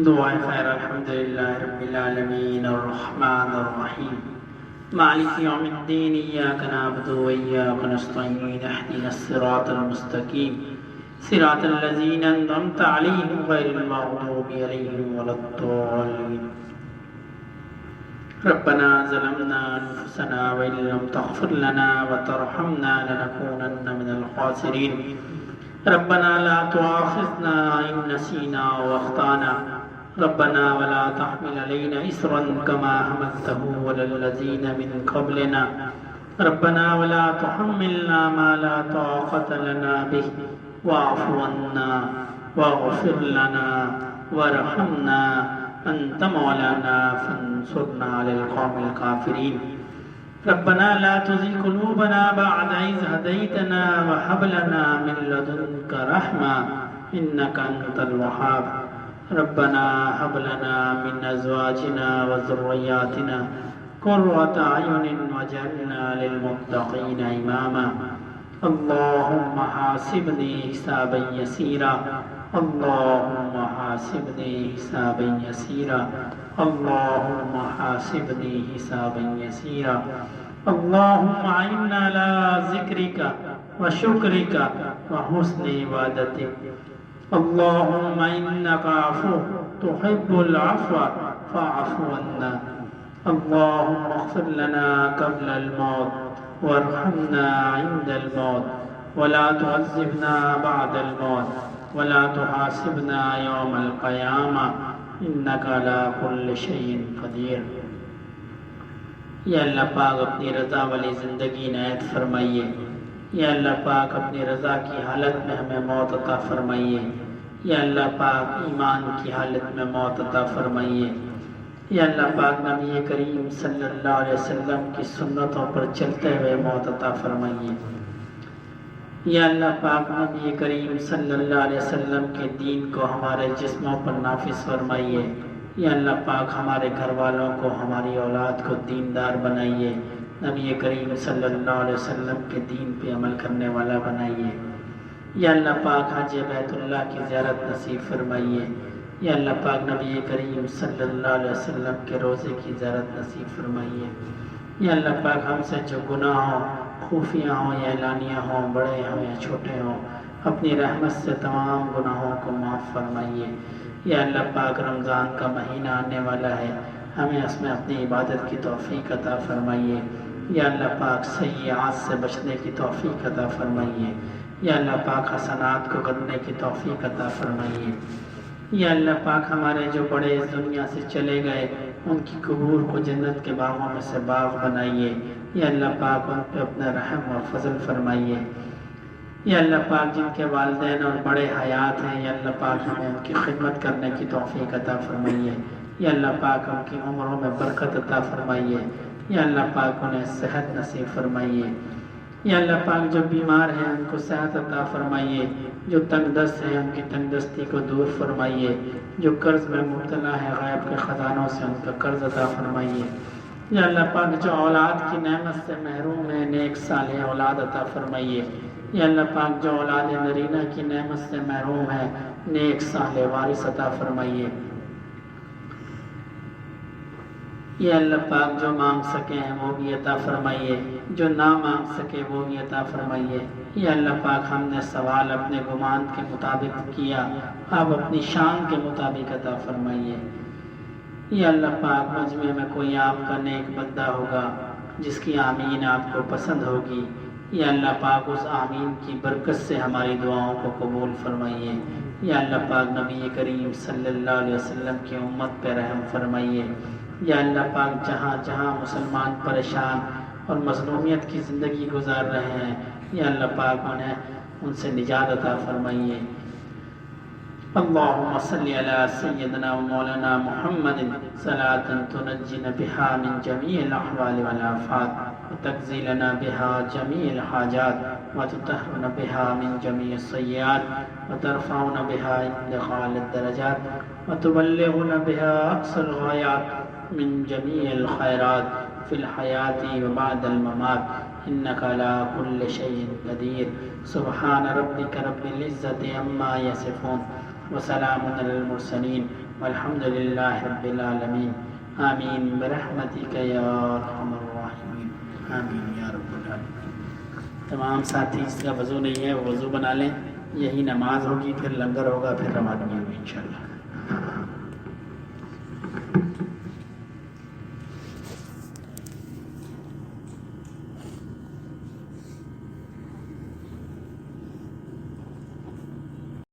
دعائے خیر الحمدللہ رب العالمین الرحمن الرحیم مالک یوم الدین ایاک نعبد و ایاک نستعین اهدنا الصراط المستقیم صراط الذین انعمت علیہم غیر المغضوب علیہم ولا الضالین ربنا ظلمنا انفسنا وان لم تغفر لنا وترحمنا لنكونن من الخاسرین ربنا لا تؤاخذنا إن نسينا واخطأنا ربنا ولا تحمل علينا إصرا كما حملته على الذين من قبلنا ربنا ولا تحملنا ما لا طاقة لنا به واعف عنا واغفر لنا وارحمنا أنت مولانا فانصرنا على القوم الكافرين ربنا لا تزغ قلوبنا بعد إذ هديتنا وهب لنا من لدنك رحمة إنك أنت الوهاب ربنا هب لنا من أزواجنا وذرياتنا قرة أعين واجعلنا للمتقين إماما اللهم حاسبني حسابا يسيرا اللهم حاسبني حسابا يسيرا اللهم حاسبني حسابا يسيرا اللهم أعنا على ذكرك وشكرك وحسن عبادتك اللهم إنك عفو تحب العفو فاعف عنا اللهم اغفر لنا قبل الموت وارحمنا عند الموت ولا تعذبنا بعد الموت ولا تحاسبنا يوم القيامة انک علی کل شیء قدیر۔ یا اللہ پاک اپنی رضا والی زندگی عنایت فرمائیے، یا اللہ پاک اپنی رضا کی حالت میں ہمیں موت عطا فرمائیے، یا اللہ پاک ایمان کی حالت میں موت عطا فرمائیے، یا اللہ پاک نبی کریم صلی اللہ علیہ وسلم کی سنتوں پر چلتے ہوئے موت عطا فرمائیے، یا اللہ پاک نبی کریم صلی اللہ علیہ وسلم کے دین کو ہمارے جسموں پر نافذ فرمائیے، یا اللہ پاک ہمارے گھر والوں کو ہماری اولاد کو دیندار بنائیے، نبی کریم صلی اللہ علیہ وسلم کے دین پہ عمل کرنے والا بنائیے، یا اللہ پاک حج بیت اللہ کی زیارت نصیب فرمائیے، یا اللہ پاک نبی کریم صلی اللہ علیہ وسلم کے روزے کی زیارت نصیب فرمائیے، یا اللہ پاک ہم سے جو گناہ ہوں، خفیہ ہوں یا اعلانیہ ہوں، بڑے ہوں یا چھوٹے ہوں، اپنی رحمت سے تمام گناہوں کو معاف فرمائیے۔ یا اللہ پاک رمضان کا مہینہ آنے والا ہے، ہمیں اس میں اپنی عبادت کی توفیق عطا فرمائیے۔ یا اللہ پاک سیئات سے بچنے کی توفیق عطا فرمائیے۔ یا اللہ پاک حسنات کو کرنے کی توفیق عطا فرمائیے۔ یا اللہ پاک ہمارے جو بڑے اس دنیا سے چلے گئے ان کی قبور کو جنت کے باغوں میں سے باغ بنائیے۔ یا اللہ پاک ان پہ اپنا رحم اور فضل فرمائیے۔ یا اللہ پاک جن کے والدین اور بڑے حیات ہیں، یا اللہ پاک ہمیں ان کی خدمت کرنے کی توفیق عطا فرمائیے۔ یا اللہ پاک ان کی عمروں میں برکت عطا فرمائیے۔ یا اللہ پاک انہیں صحت نصیب فرمائیے۔ یا اللہ پاک جو بیمار ہیں ان کو صحت عطا فرمائیے، جو تنگ دست ہیں ان کی تنگ دستی کو دور فرمائیے، جو قرض میں مبتلا ہے غیب کے خزانوں سے ان کا قرض عطا فرمائیے۔ یا اللہ پاک جو اولاد کی نعمت سے محروم ہے نیک صالح اولاد عطا فرمائیے۔ یا اللہ پاک جو اولاد نرینہ کی نعمت سے محروم ہے نیک صالح وارث عطا فرمائیے۔ یا اللہ پاک جو مانگ سکے ہیں وہ بھی عطا فرمائیے، جو نہ مانگ سکے وہ بھی عطا فرمائیے۔ یا اللہ پاک ہم نے سوال اپنے گمان کے مطابق کیا، آپ اپنی شان کے مطابق عطا فرمائیے۔ یا اللہ پاک مجمع میں کوئی آپ کا نیک بندہ ہوگا جس کی آمین آپ کو پسند ہوگی، یا اللہ پاک اس آمین کی برکت سے ہماری دعاؤں کو قبول فرمائیے۔ یا اللہ پاک نبی کریم صلی اللہ علیہ وسلم کی امت پہ رحم فرمائیے۔ یا اللہ پاک جہاں جہاں مسلمان پریشان اور مظلومیت کی زندگی گزار رہے ہیں، یا اللہ پاک انہیں ان سے نجات عطا فرمائیے۔ اللہم صلی علی سیدنا و مولانا محمد صلاة تنجینا بہا من جمیع الاحوال والآفات وتقضی لنا بہا جمیع الحاجات وتطہرنا بہا من جمیع السیئات وترفعنا بہا عند اعلی الدرجات وتبلغنا بہا اقصى الغایات من جمیع الخیرات فی الحیات وبعد الممات انک علی کل شیء قدیر۔ سبحان ربک رب العزت عما یصفون وسلام علی المرسلین والحمد للہ رب العالمین۔ آمین برحمتک یا ارحم الراحمین، آمین یا رب العالمین۔ تمام ساتھی اس کا وضو نہیں ہے وضو بنا لیں، یہی نماز ہوگی، پھر لنگر ہوگا، پھر روانگی ہوگی انشاءاللہ۔